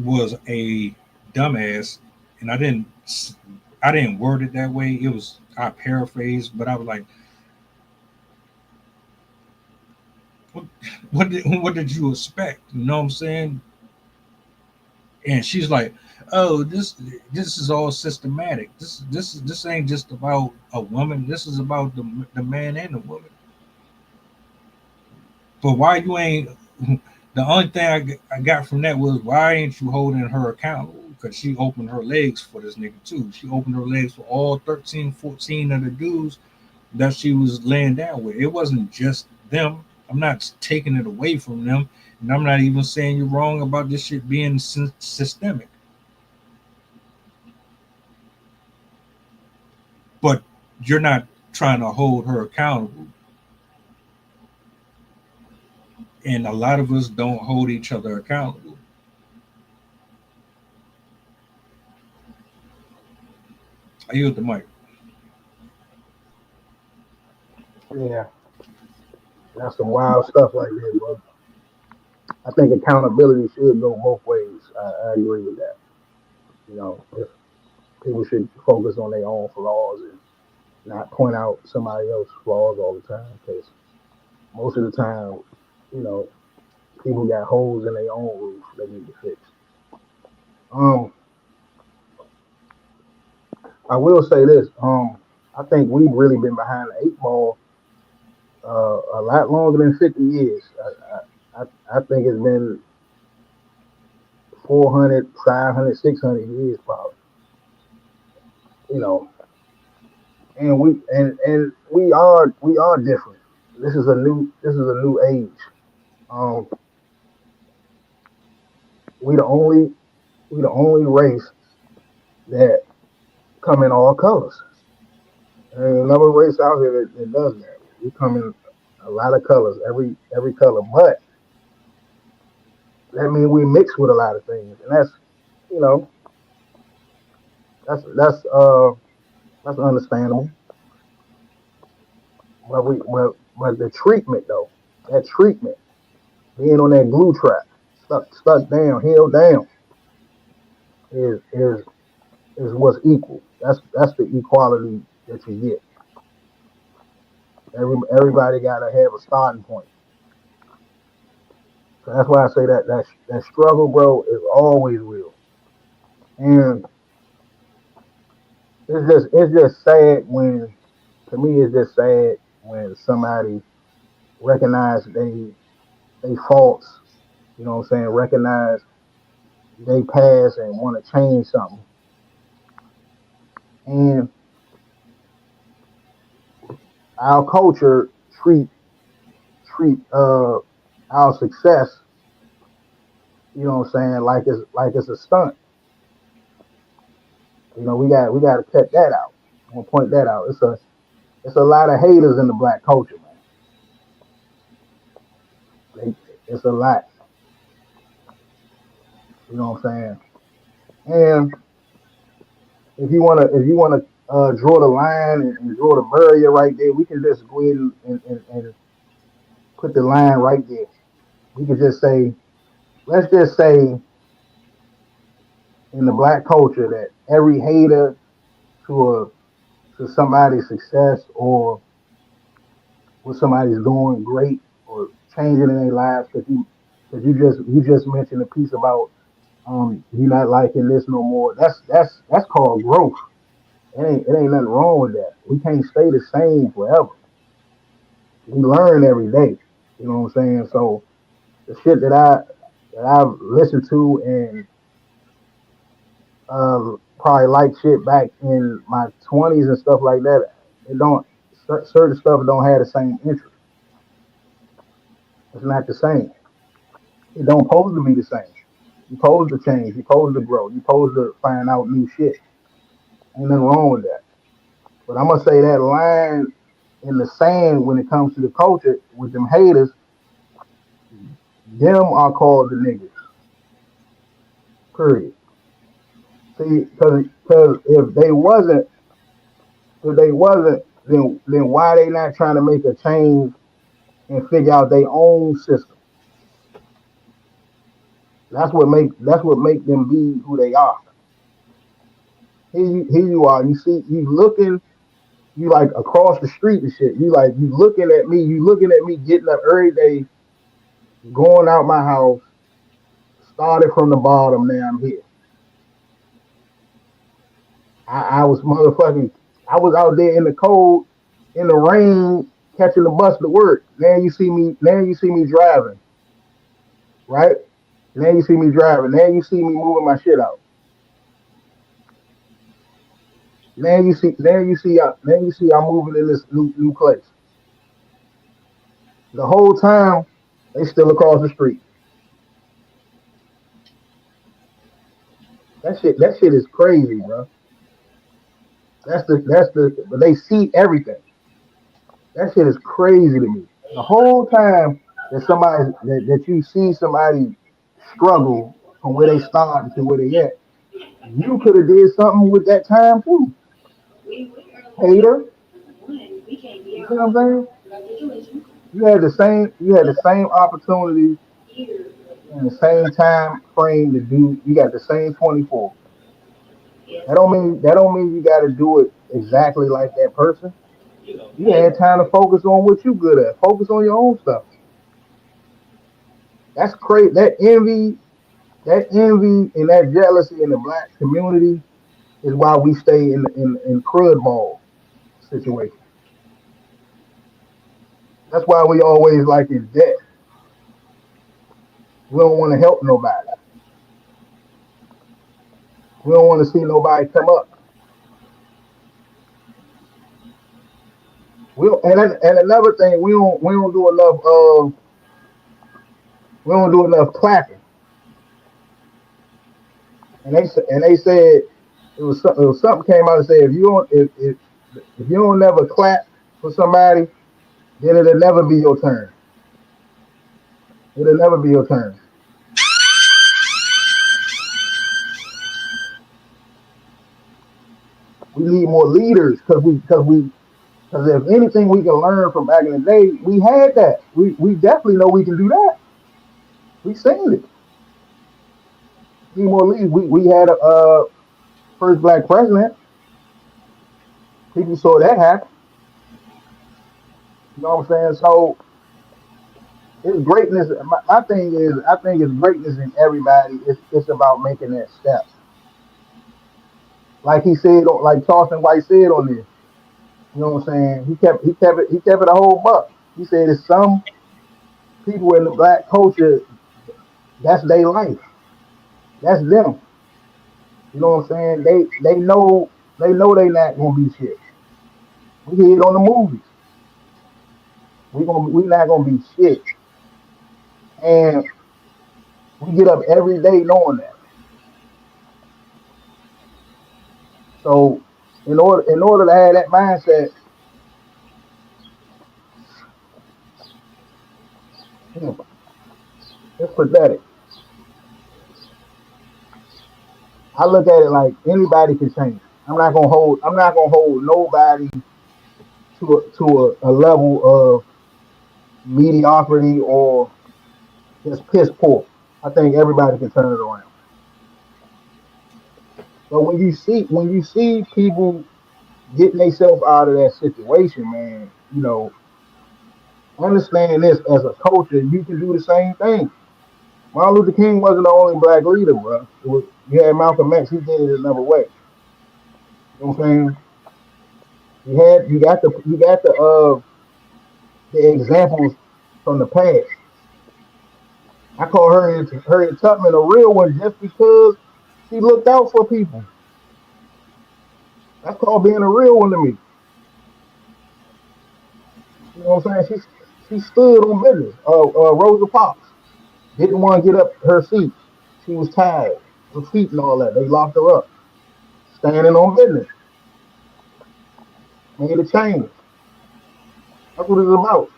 was a dumbass, and I didn't word it that way. It was, I paraphrased, but I was like, what did you expect? You know what I'm saying? And she's like, oh, this is all systematic. This ain't just about a woman. This is about the man and the woman. But why you ain't? The only thing I got from that was, why ain't you holding her accountable? Because she opened her legs for this nigga too. She opened her legs for all 13, 14 of the dudes that she was laying down with. It wasn't just them. I'm not taking it away from them. And I'm not even saying you're wrong about this shit being systemic. But you're not trying to hold her accountable. And a lot of us don't hold each other accountable. I yield the mic. Yeah, that's some wild stuff right there, bro. I think accountability should go both ways. I agree with that. You know, if people should focus on their own flaws and not point out somebody else's flaws all the time, because most of the time, you know, people got holes in their own roof they need to fix. I will say this. I think we've really been behind the eight ball a lot longer than 50 years. I think it's been 400, 500, 600 years probably. You know, and we are different. This is a new age. Um, we the only race that come in all colors. There's another race out here that does that. We come in a lot of colors, every color, but that means we mix with a lot of things, and that's, you know, that's understandable. But the treatment though, that treatment, being on that glue trap, stuck down, held down, is what's equal. That's the equality that you get. Everybody gotta have a starting point. So that's why I say that struggle, bro, is always real. And it's just sad when, to me, it's just sad when somebody recognize they faults, you know what I'm saying, recognize they pass and want to change something. And our culture treat our success, you know what I'm saying, like it's a stunt. You know, we got to cut that out. I'm gonna point that out. It's a lot of haters in the black culture, man. It's a lot. You know what I'm saying? And if you wanna draw the line and draw the barrier right there, we can just go ahead and put the line right there. We could just say, let's just say in the black culture that every hater to somebody's success or what somebody's doing great or changing in their lives, because you just mentioned a piece about you not liking this no more. That's called growth. It ain't nothing wrong with that. We can't stay the same forever. We learn every day. You know what I'm saying? So the shit that I've listened to and probably like shit back in my 20s and stuff like that, it don't certain stuff don't have the same interest. It's not the same. It don't supposed to be the same. You supposed to change. You supposed to grow. You supposed to find out new shit. Ain't nothing wrong with that. But I'm gonna say that line in the sand when it comes to the culture with them haters, them are called the niggas. Period. See, because if they wasn't, then why they not trying to make a change and figure out their own system? That's what make them be who they are. Here you are. You see, you looking, you like across the street and shit. You looking at me. You looking at me getting up every day, going out my house, started from the bottom. Now I'm here. I was motherfucking. I was out there in the cold, in the rain, catching the bus to work. Now you see me. Now you see me driving. Right. Now you see me driving. Now you see me moving my shit out. Now you see I'm moving in this new place. The whole time they still across the street. That shit is crazy, bro. But they see everything. That shit is crazy to me. The whole time that you see somebody struggle from where they started to where they at, you could have did something with that time too. Hater. You see what I'm saying? You had the same opportunity in the same time frame to do. You got the same 24. That don't mean you got to do it exactly like that person. You had time to focus on what you good at. Focus on your own stuff. That's crazy. That envy and that jealousy in the black community is why we stay in crud ball situation. That's why we always like in debt. We don't want to help nobody. We don't want to see nobody come up. And another thing, we don't do enough clapping. And they said it was something came out and said if you don't never clap for somebody, then it'll never be your turn. It'll never be your turn. We need more leaders because if anything we can learn from back in the day, we had that. We definitely know we can do that. We seen it. We need more leaders. We had a first black president. People saw that happen. You know what I'm saying? So it's greatness. My thing is, I think it's greatness in everybody. It's about making that step. Like he said, like Charleston White said on this. You know what I'm saying? He kept it a whole buck. He said it's some people in the black culture, that's their life. That's them. You know what I'm saying? They know they not gonna be shit. We hear it on the movies. We not gonna be shit. And we get up every day knowing that. So in order to have that mindset, it's pathetic. I look at it like anybody can change. I'm not gonna hold nobody to a level of mediocrity or just piss poor. I think everybody can turn it around. But when you see people getting themselves out of that situation, man, understand this as a culture, you can do the same thing. Martin Luther King wasn't the only black leader, bro. You had Malcolm X, he did it another way. You know what I'm saying? You got the examples from the past. I call Harriet Tubman a real one just because she looked out for people. That's called being a real one to me. You know what I'm saying? She stood on business. Rosa Parks didn't want to get up her seat. She was tired. Her feet and all that. They locked her up. Standing on business. made a change. That's what it's about.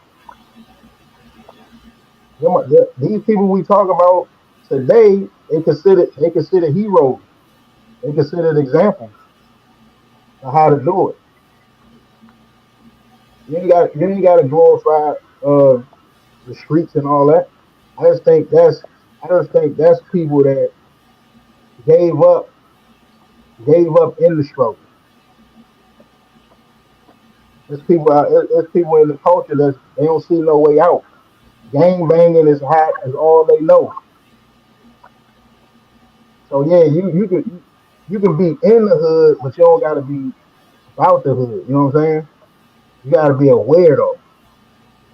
These people we talk about today, they consider heroes. They consider examples of how to do it. You ain't got to glorify the streets and all that. I just think that's people that gave up in the struggle. There's people in the culture that they don't see no way out. Gang banging is hot is all they know. So yeah, you can be in the hood, but you don't gotta be about the hood. You know what I'm saying? You gotta be aware though.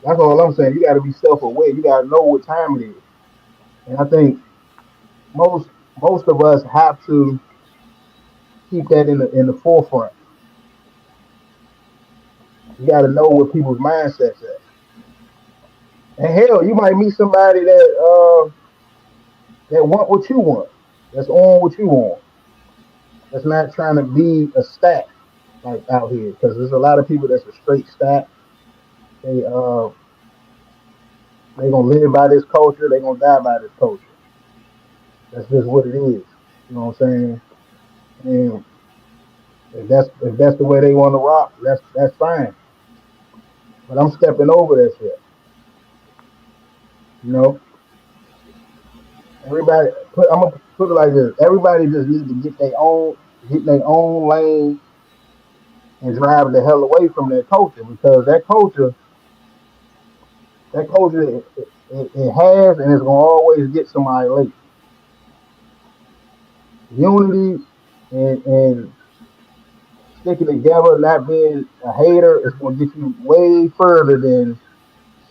That's all I'm saying. You gotta be self-aware. You gotta know what time it is. And I think most most of us have to keep that in the forefront. You gotta know what people's mindsets at. And hell, you might meet somebody that want what you want. That's on what you want. That's not trying to be a stat like out here. Because there's a lot of people that's a straight stat. They gonna live by this culture. They gonna die by this culture. That's just what it is. You know what I'm saying? And if that's the way they want to rock, that's fine. But I'm stepping over that shit. You know, I'm gonna put it like this. Everybody just need to get their own lane and drive the hell away from that culture because that culture it has and it's gonna always get somebody late. Unity and sticking together, not being a hater, is gonna get you way further than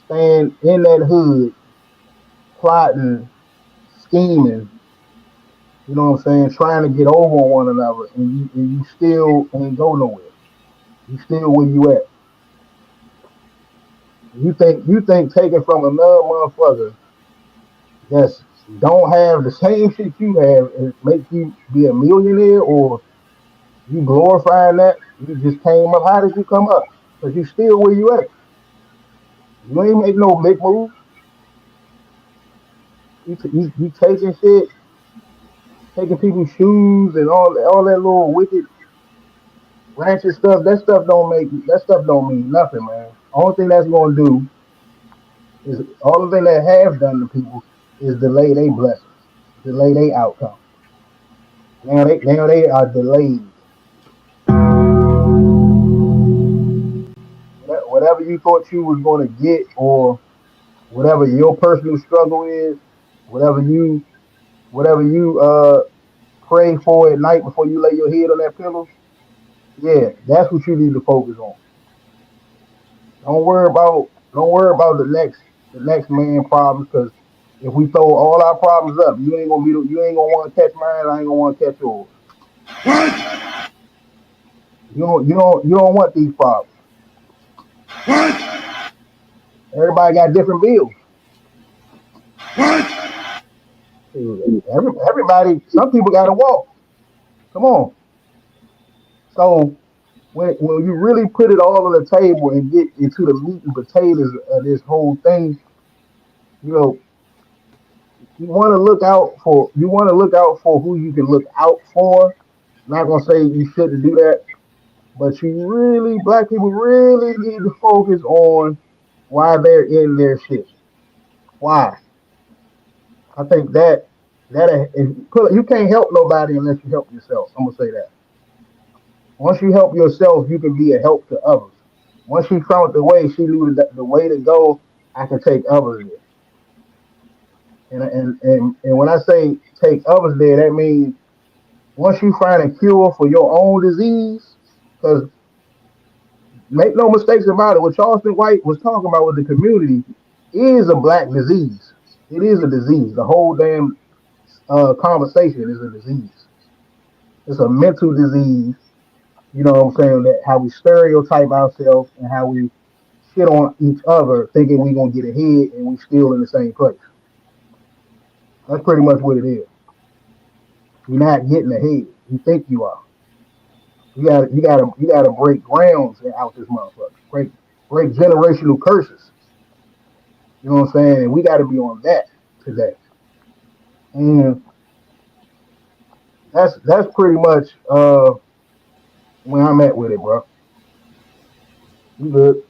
staying in that hood, plotting, scheming. You know what I'm saying? Trying to get over on one another, and you still ain't go nowhere. You still where you at. You think taking from another motherfucker that's don't have the same shit you have and make you be a millionaire or you glorifying that? You just came up. How did you come up? Because you still where you at. You ain't make no big moves. You taking shit, taking people's shoes and all that little wicked ratchet stuff. That stuff don't mean nothing, man. Only thing that has done to people is delay their blessings, delay their outcome. Now they are delayed. Whatever you thought you was going to get, or whatever your personal struggle is, whatever you whatever you pray for at night before you lay your head on that pillow, yeah, that's what you need to focus on. Don't worry about the next man problems because if we throw all our problems up, you ain't gonna want to catch mine. I ain't gonna want to catch yours. You don't want these problems. Everybody got different bills. Everybody, some people got to walk. Come on. So when you really put it all on the table and get into the meat and potatoes of this whole thing, you know, you want to look out for who you can look out for. I'm not gonna say you shouldn't do that, but black people really need to focus on why they're in their shit. Why? I think you can't help nobody unless you help yourself. I'm gonna say that. Once you help yourself, you can be a help to others. Once she found the way, she knew the way to go. I can take others there. And when I say take others there, that means once you find a cure for your own disease, because make no mistakes about it, what Charleston White was talking about with the community is a black disease. It is a disease. The whole damn conversation is a disease. It's a mental disease. You know what I'm saying? That how we stereotype ourselves and how we shit on each other, thinking we gonna get ahead and we still in the same place. That's pretty much what it is. You're not getting ahead. You think you are. You gotta break grounds out this motherfucker. Break generational curses. You know what I'm saying? And we gotta be on that today. And that's pretty much where I'm at with it, bro. You good?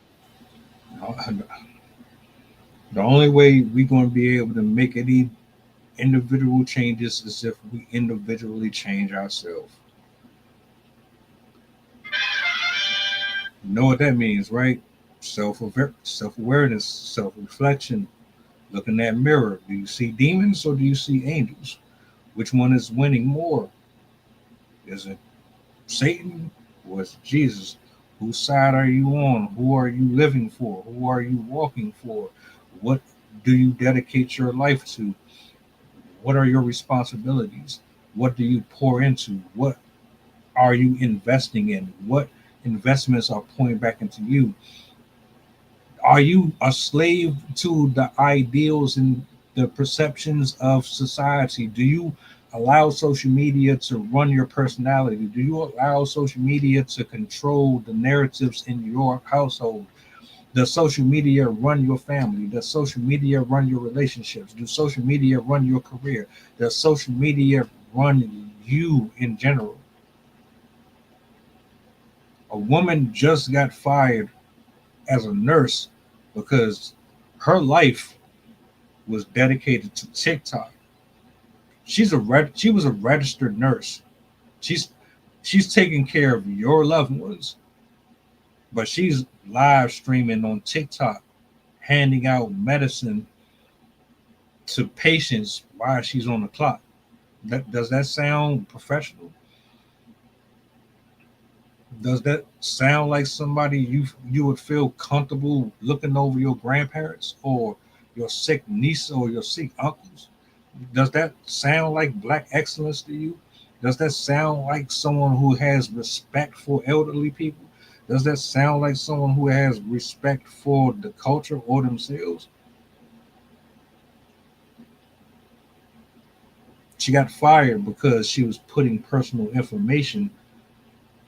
The only way we're going to be able to make any individual changes is if we individually change ourselves. You know what that means, right? Self awareness, self reflection. Look in that mirror. Do you see demons or do you see angels? Which one is winning more? Is it Satan or is it Jesus? Whose side are you on? Who are you living for? Who are you walking for? What do you dedicate your life to? What are your responsibilities? What do you pour into? What are you investing in? What investments are pouring back into you? Are you a slave to the ideals and the perceptions of society? Do you allow social media to run your personality? Do you allow social media to control the narratives in your household? Does social media run your family? Does social media run your relationships? Does social media run your career? Does social media run you in general? A woman just got fired as a nurse because her life was dedicated to TikTok. She was a registered nurse. She's taking care of your loved ones, but she's live streaming on TikTok, handing out medicine to patients while she's on the clock. Does that sound professional? Does that sound like somebody you would feel comfortable looking over your grandparents or your sick niece or your sick uncles? Does that sound like black excellence to you? Does that sound like someone who has respect for elderly people? Does that sound like someone who has respect for the culture or themselves? She got fired because she was putting personal information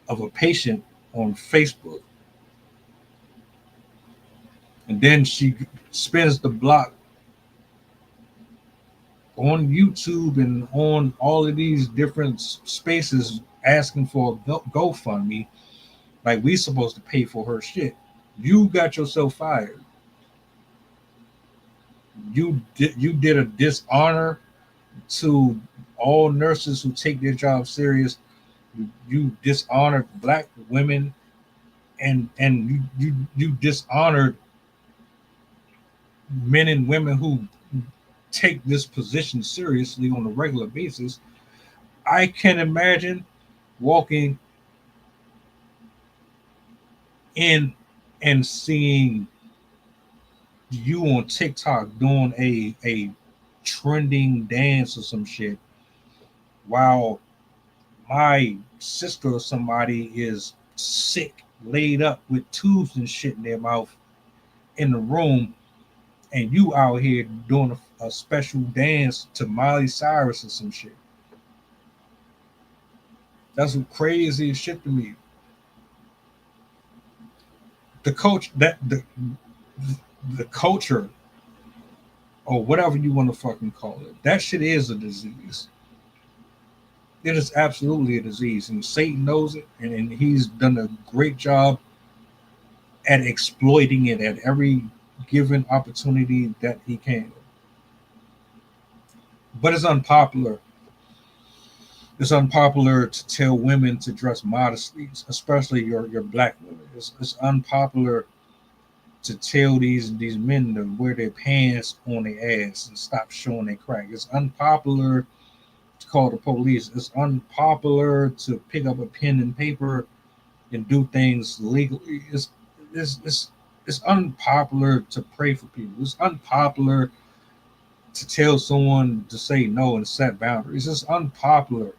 of a patient on Facebook. And then she spends the block on YouTube and on all of these different spaces asking for a GoFundMe, like we supposed to pay for her shit. You got yourself fired. You did a dishonor to all nurses who take their job serious. You dishonored black women, and you dishonored men and women who take this position seriously on a regular basis. I can imagine walking in and seeing you on TikTok doing a trending dance or some shit while my sister or somebody is sick, laid up with tubes and shit in their mouth in the room, and you out here doing a special dance to Miley Cyrus or some shit. That's some crazy shit to me. The culture or whatever you want to fucking call it, that shit is a disease. It is absolutely a disease, and Satan knows it, and he's done a great job at exploiting it at every given opportunity that he can. But it's unpopular. It's unpopular to tell women to dress modestly, especially your black women. It's unpopular to tell these men to wear their pants on their ass and stop showing their crack. It's unpopular to call the police. It's unpopular to pick up a pen and paper and do things legally. It's unpopular to pray for people. It's unpopular to tell someone to say no and set boundaries. It's unpopular.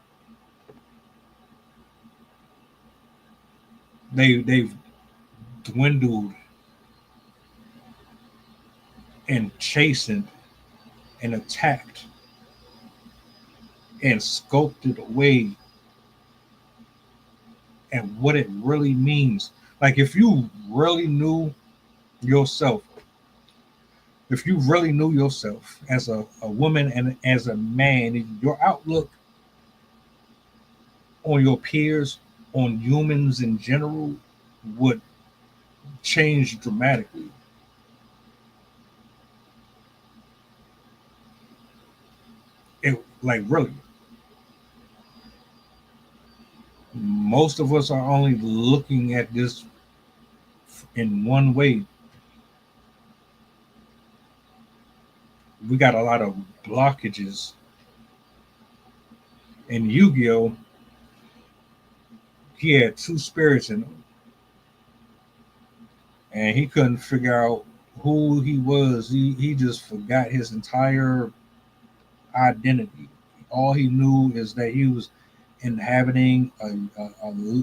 They've dwindled and chastened and attacked and sculpted away and what it really means. Like if you really knew yourself, if you really knew yourself as a woman and as a man, your outlook on your peers, on humans in general, would change dramatically. It like really. Most of us are only looking at this in one way. We got a lot of blockages. In Yu-Gi-Oh, he had two spirits in him, and he couldn't figure out who he was. He just forgot his entire identity. All he knew is that he was inhabiting a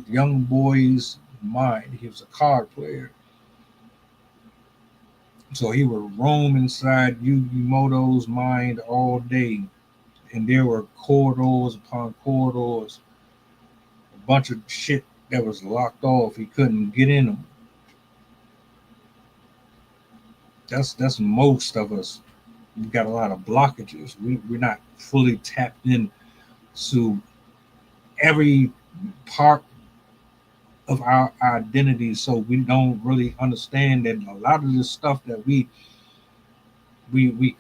young boy's mind. He was a card player. So he would roam inside Yugimoto's mind all day. And there were corridors upon corridors, a bunch of shit that was locked off. He couldn't get in them. That's most of us. We got a lot of blockages. We're not fully tapped in to every part of our identity, so we don't really understand that a lot of the stuff that we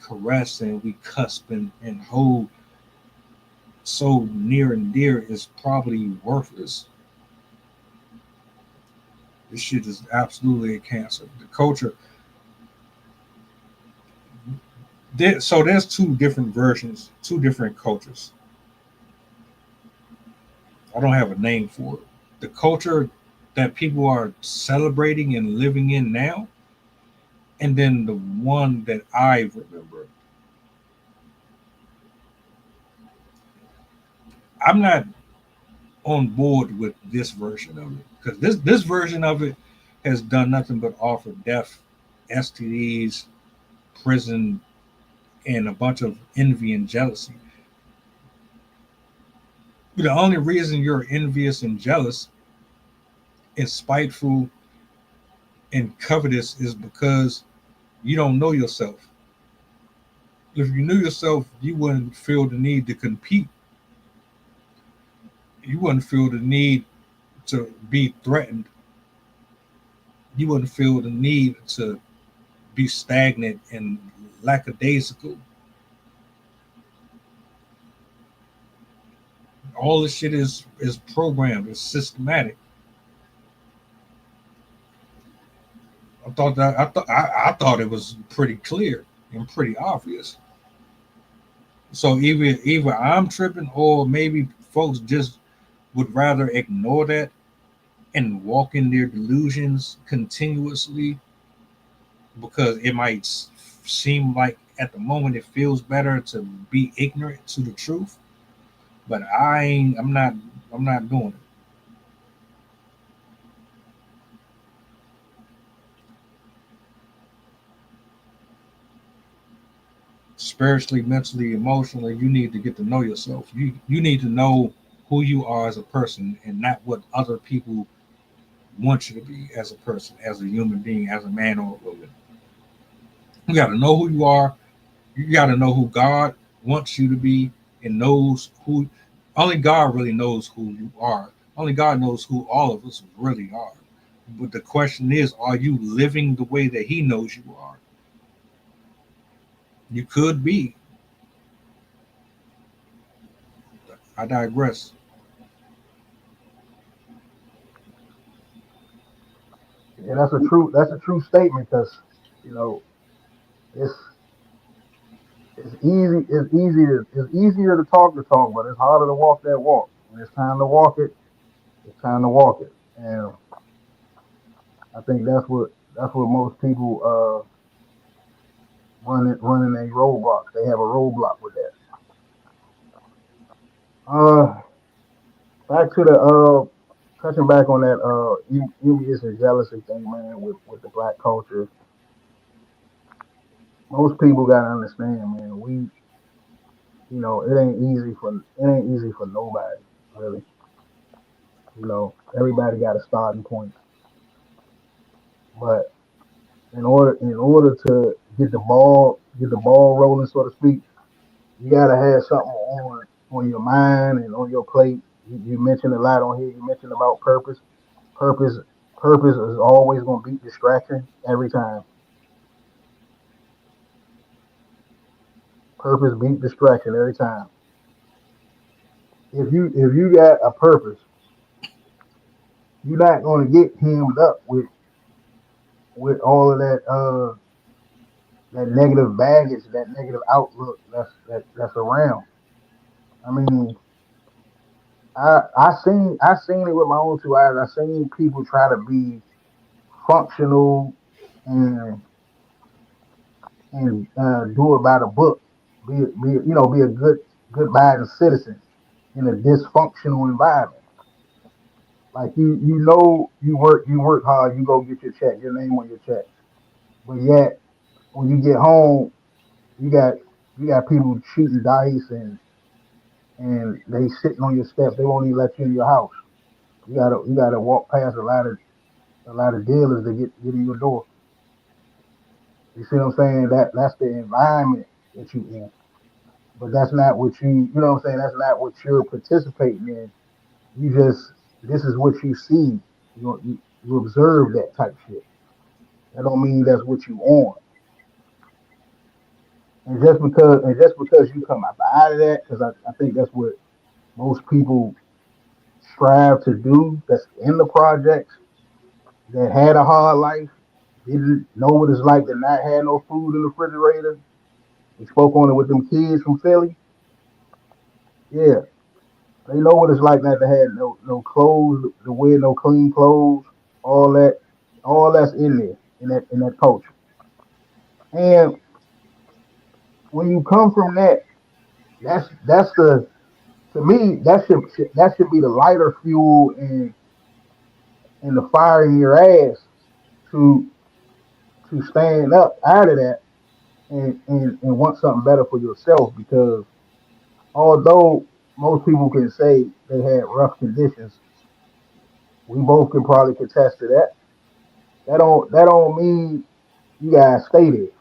caress and we cusp and hold so near and dear is probably worthless. This shit is absolutely a cancer. The culture. So there's two different versions, two different cultures. I don't have a name for it. The culture that people are celebrating and living in now, and then the one that I remember. I'm not on board with this version of it because this version of it has done nothing but offer death, STDs, prison, and a bunch of envy and jealousy. The only reason you're envious and jealous and spiteful and covetous is because you don't know yourself. If you knew yourself, you wouldn't feel the need to compete. You wouldn't feel the need to be threatened. You wouldn't feel the need to be stagnant and lackadaisical. All this shit is programmed, it's systematic. I thought it was pretty clear and pretty obvious. So either I'm tripping or maybe folks just would rather ignore that and walk in their delusions continuously because it might seem like at the moment it feels better to be ignorant to the truth. But I'm not doing it. Spiritually, mentally, emotionally, you need to get to know yourself. You need to know who you are as a person and not what other people want you to be as a person, as a human being, as a man or a woman. You got to know who you are. You got to know who God wants you to be and knows who. Only God really knows who you are. Only God knows who all of us really are. But the question is, are you living the way that He knows you are? You could be. I digress. Yeah, that's a true statement because you know it's it's easier to talk the talk, but it's harder to walk that walk. When it's time to walk it, it's time to walk it. And I think that's what most people running a roadblock. They have a roadblock with that. Uh, Back to the touching back on that envious and jealousy thing, man, with the black culture. Most people gotta understand, man. It ain't easy for nobody, really. You know, everybody got a starting point, but in order to get the ball rolling, so to speak, you gotta have something on your mind and on your plate. You mentioned a lot on here. You mentioned about purpose. Purpose purpose is always gonna beat distraction every time. Purpose beat distraction every time. If you got a purpose, you're not gonna get hemmed up with all of that negative baggage, that negative outlook that's around. I mean, I seen it with my own two eyes. I seen people try to be functional and do it by the book. Be a good abiding citizen in a dysfunctional environment. Like you work hard, you go get your check, your name on your check. But yet when you get home, you got you got people cheating dice and they sitting on your steps. They won't even let you in your house. You gotta walk past a lot of dealers to get in your door. You see what I'm saying? That's the environment that you in. But that's not what you know what I'm saying? That's not what you're participating in. You just this is what you see. You observe that type shit. That don't mean that's what you on. And just because you come up out of that, because I think that's what most people strive to do. That's in the projects that had a hard life, didn't know what it's like to not have no food in the refrigerator. We spoke on it with them kids from Philly. Yeah, they know what it's like not to have no clothes to wear, no clean clothes. All that, all that's in there in that culture. And when you come from that, that's the to me that should be the lighter fuel and the fire in your ass to to stand up out of that and want something better for yourself. Because although most people can say they had rough conditions, we both can probably contest to that. That don't mean you guys stay there.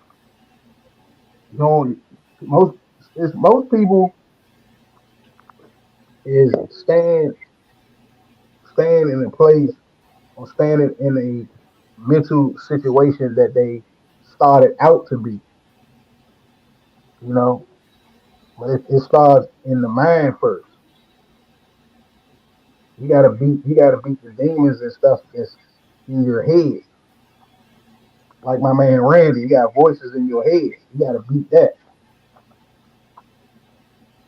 You don't most most people is staying in a place or standing in a mental situation that they started out to be, you know. But it starts in the mind first. You gotta beat the demons and stuff that's in your head. Like my man Randy, you got voices in your head. You gotta beat that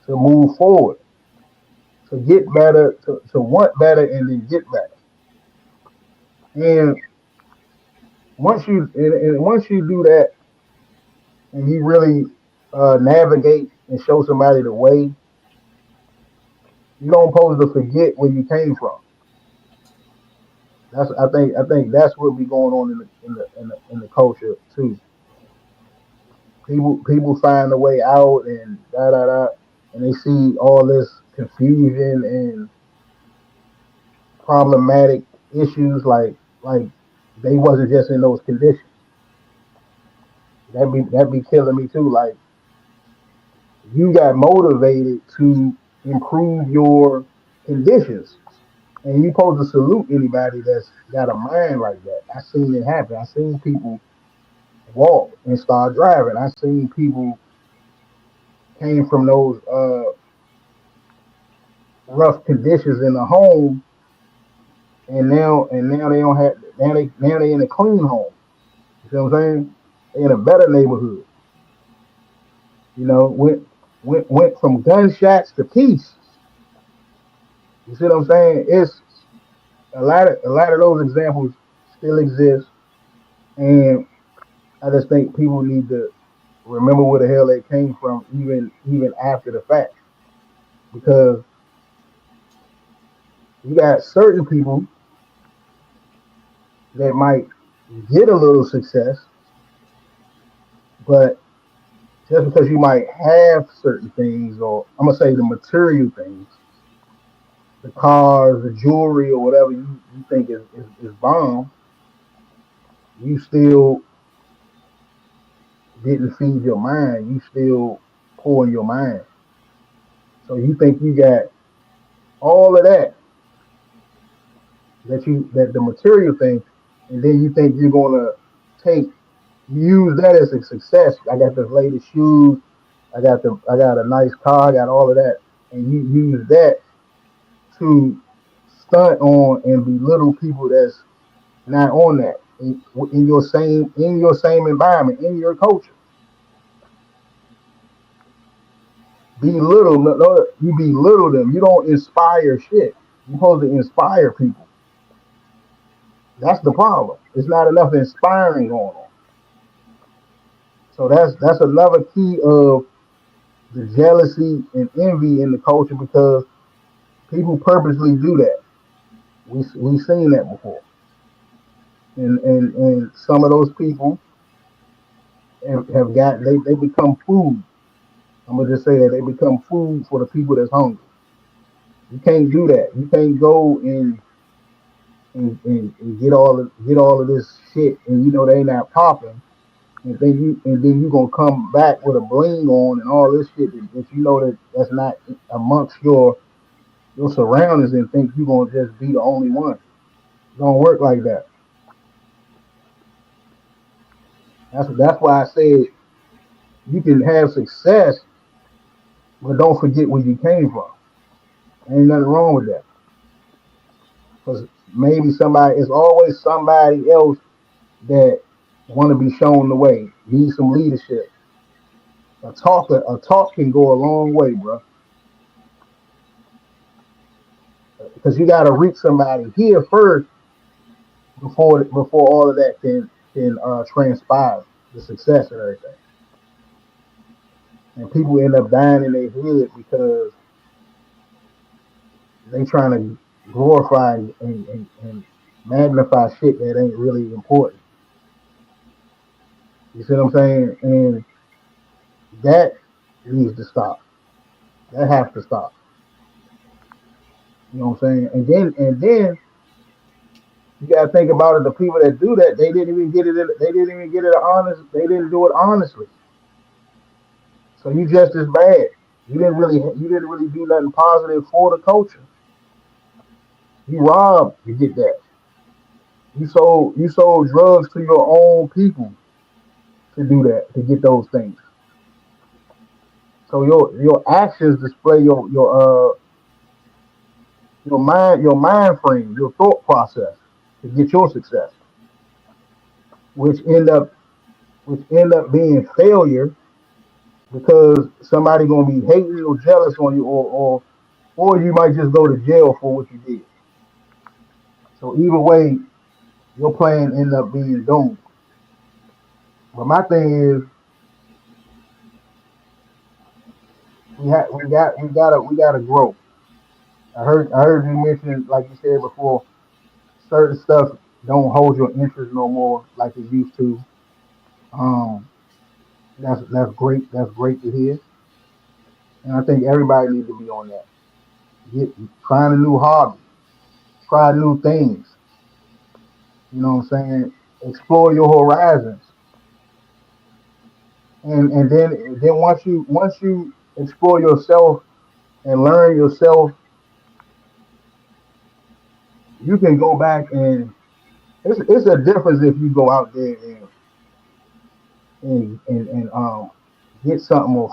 to move forward, to get better, to want better and then get better. And once you do that and you really navigate and show somebody the way, you don't supposed to forget where you came from. I think that's what be going on in the culture too. People find a way out and da da da, and they see all this confusion and problematic issues like they wasn't just in those conditions. That be killing me too. Like you got motivated to improve your conditions, and you supposed to salute anybody that's got a mind like that. I seen it happen. I seen people walk and start driving. I seen people came from those rough conditions in the home, and now they don't have now they in a clean home. You see what I'm saying? They in a better neighborhood. You know, went from gunshots to peace. You see what I'm saying? It's a lot of those examples still exist, and I just think people need to remember where the hell they came from, even after the fact, because you got certain people that might get a little success, but just because you might have certain things, or I'm gonna say the material things, the cars, the jewelry, or whatever you think is bomb, you still didn't feed your mind. You still pour in your mind. So you think you got all of that that the material thing, and then you think you're gonna take use that as a success. I got the latest shoes. I got a nice car. I got all of that, and you use that to stunt on and belittle people that's not on that in your same environment in your culture. Belittle, no, you belittle them. You don't inspire shit. You're supposed to inspire people. That's the problem. It's not enough inspiring going on. So that's another key of the jealousy and envy in the culture because people purposely do that. We've seen that before, and some of those people have got they become food. I'm gonna just say that they become food for the people that's hungry. You can't do that. You can't go and get all of this shit, and you know they not popping, and then you gonna come back with a bling on and all this shit that you know that's not amongst your surroundings, and think you gonna just be the only one. It don't work like that. That's why I said you can have success, but don't forget where you came from. Ain't nothing wrong with that. Because maybe it's always somebody else that want to be shown the way, need some leadership. A talk can go a long way, bro. Because you got to reach somebody here first before all of that can transpire, the success and everything. And people end up dying in their head because they trying to glorify and magnify shit that ain't really important. You see what I'm saying? And that needs to stop. That has to stop. You know what I'm saying? And then you gotta think about it. The people that do that, they didn't even get it. They didn't even get it honest. They didn't do it honestly. So you just as bad. You didn't really do nothing positive for the culture. You robbed to get that. You sold drugs to your own people to do that, to get those things. So your actions display your mind frame, your thought process to get your success, which end up being failure because somebody gonna be hating or jealous on you, or you might just go to jail for what you did. So either way, your plan end up being doomed. But my thing is, we gotta grow. I heard you mention, like you said before, certain stuff don't hold your interest no more like it used to. Um, that's great. That's great to hear. And I think everybody needs to be on that. Find a new hobby, try new things. You know what I'm saying? Explore your horizons. And then once you explore yourself and learn yourself, you can go back and it's a difference if you go out there and get something or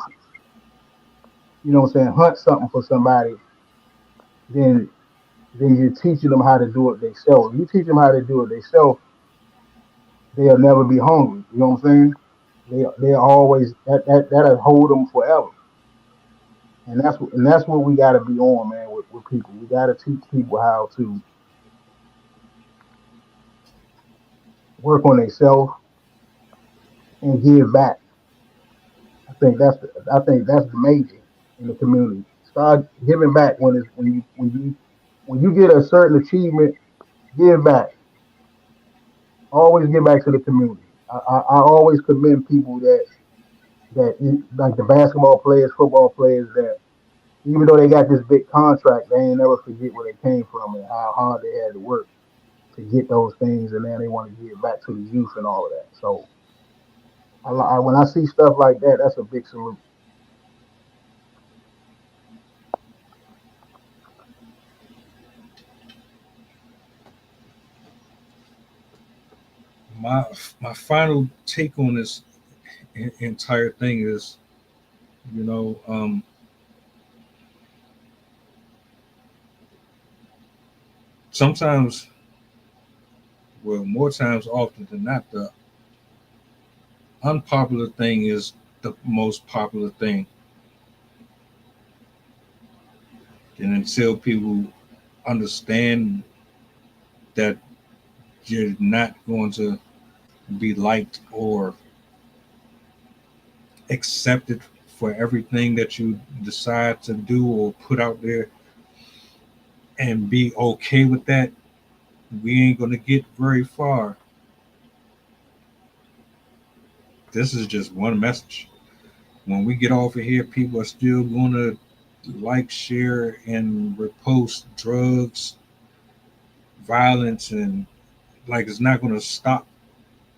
you know what I'm saying, hunt something for somebody, then you're teaching them how to do it themselves. You teach them how to do it themselves, they'll never be hungry. You know what I'm saying? They always that'll hold them forever. And that's what we gotta be on, man, with people. We gotta teach people how to work on themselves and give back. I think that's the major in the community. Start giving back when you get a certain achievement, give back. Always give back to the community. I always commend people that like the basketball players, football players that even though they got this big contract, they ain't never forget where they came from and how hard they had to work to get those things, and now they want to give back to the youth and all of that. So when I see stuff like that, that's a big salute. My my final take on this entire thing is, you know, sometimes, well, more times often than not, the unpopular thing is the most popular thing. And until people understand that you're not going to be liked or accepted for everything that you decide to do or put out there, and be okay with that, we ain't going to get very far. This is just one message. When we get off of here, people are still going to like, share, and repost drugs, violence, and like it's not going to stop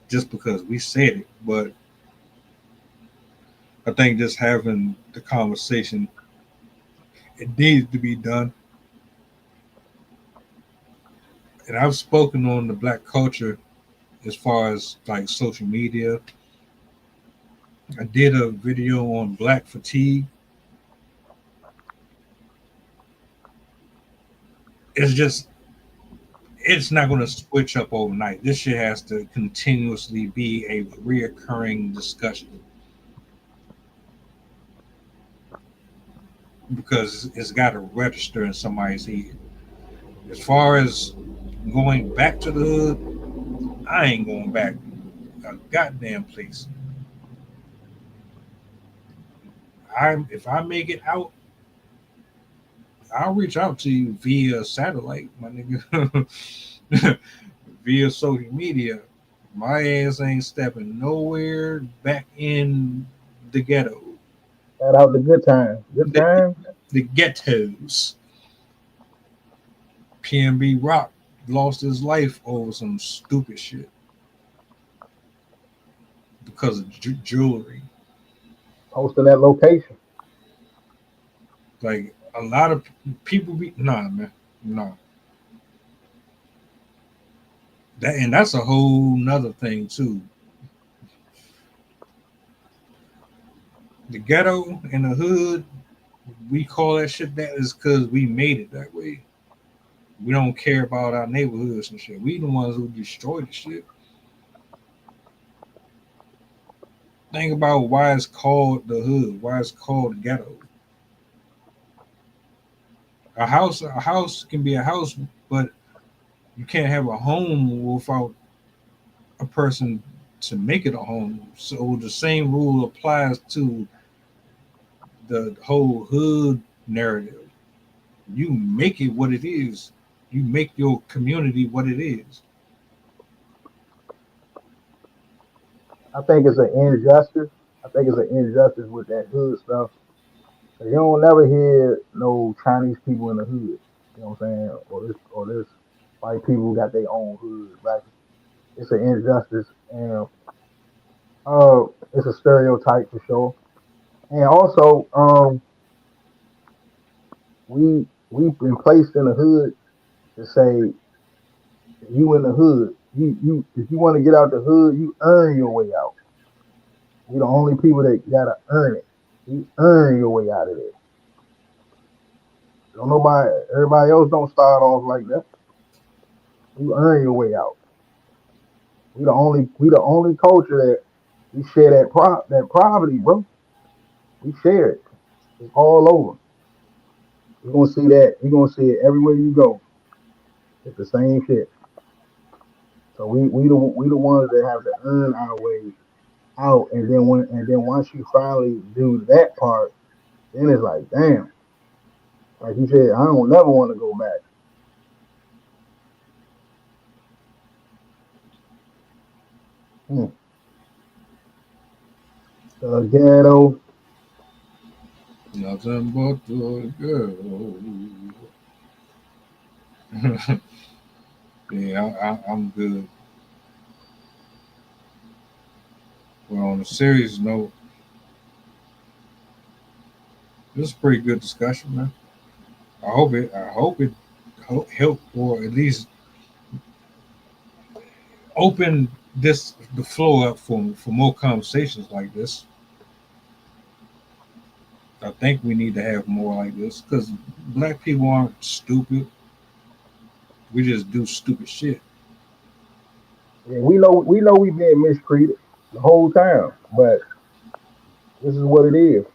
just because we said it. But I think just having the conversation, it needs to be done. And I've spoken on the black culture as far as like social media. I did a video on black fatigue. It's just, it's not going to switch up overnight. This shit has to continuously be a reoccurring discussion because it's got to register in somebody's head. As far as going back to the hood, I ain't going back a goddamn place. If I make it out, I'll reach out to you via satellite, my nigga, via social media. My ass ain't stepping nowhere back in the ghetto. Shout out the good times. Good times. The ghettos. PNB Rock lost his life over some stupid shit because of jewelry. Posting that location. Like a lot of people be man, nah. That's a whole nother thing too. The ghetto and the hood, we call that shit that is because we made it that way. We don't care about our neighborhoods and shit. We the ones who destroyed the shit. Think about why it's called the hood, why it's called the ghetto. A house can be a house, but you can't have a home without a person to make it a home. So the same rule applies to the whole hood narrative. You make it what it is. You make your community what it is. I think it's an injustice. I think it's an injustice with that hood stuff. You don't never hear no Chinese people in the hood. You know what I'm saying? Or this white people got their own hood. Like it's an injustice, and it's a stereotype for sure. And also, we've been placed in the hood to say you in the hood. You if you want to get out the hood, you earn your way out. We the only people that gotta earn it. You earn your way out of there. Don't everybody else don't start off like that. You earn your way out. We the only culture that we share that poverty, bro. We share it. It's all over. You're gonna see that. You're gonna see it everywhere you go. It's the same shit. So we the ones that have to earn our way out, and then once you finally do that part, then it's like, damn. Like you said, I don't never want to go back. The ghetto. Nothing but the girl. Yeah, I'm good. Well, on a serious note, this is a pretty good discussion, man. I hope it help or at least open the flow up for more conversations like this. I think we need to have more like this because black people aren't stupid. We just do stupid shit. Yeah, we know we being mistreated the whole time, but this is what it is.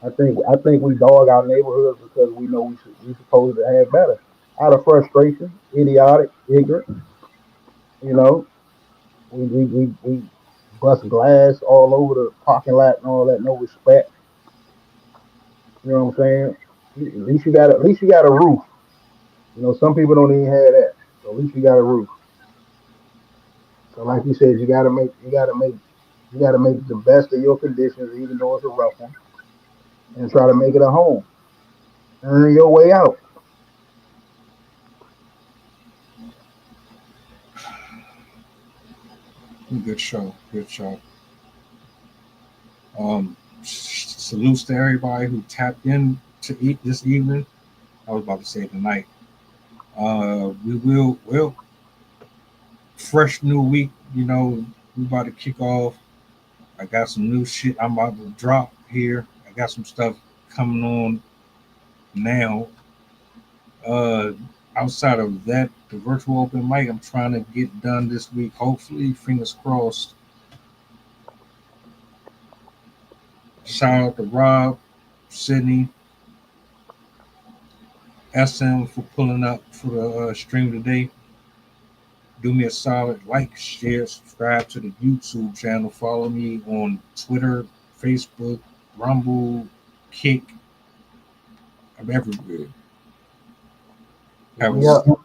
I think we dog our neighborhoods because we know we supposed to have better. Out of frustration, idiotic, ignorant, you know, we bust glass all over the parking lot and all that, no respect. You know what I'm saying? At least you got a roof. You know, some people don't even have that. So at least you got a roof. So like you said, you gotta make the best of your conditions, even though it's a rough one, and try to make it a home. Earn your way out. Good show. Good show. Salutes to everybody who tapped in to eat this evening. I was about to say tonight. We will, well, fresh new week. You know, we about to kick off. I got some new shit I'm about to drop here. I got some stuff coming on now. Uh, Outside of that, the virtual open mic I'm trying to get done this week. Hopefully, fingers crossed. Shout out to Rob, Sydney, SM for pulling up for the stream today. Do me a solid, like, share, subscribe to the YouTube channel. Follow me on Twitter, Facebook, Rumble, Kick. I'm everywhere. Hit me up. Hit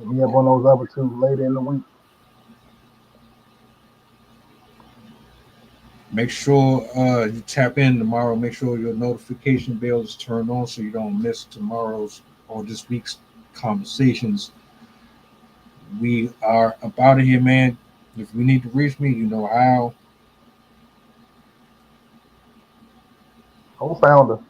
me up on those other two later in the week. Make sure you tap in tomorrow. Make sure your notification bell is turned on so you don't miss tomorrow's or this week's conversations. We are about it here, man. If you need to reach me, you know how. Co-founder.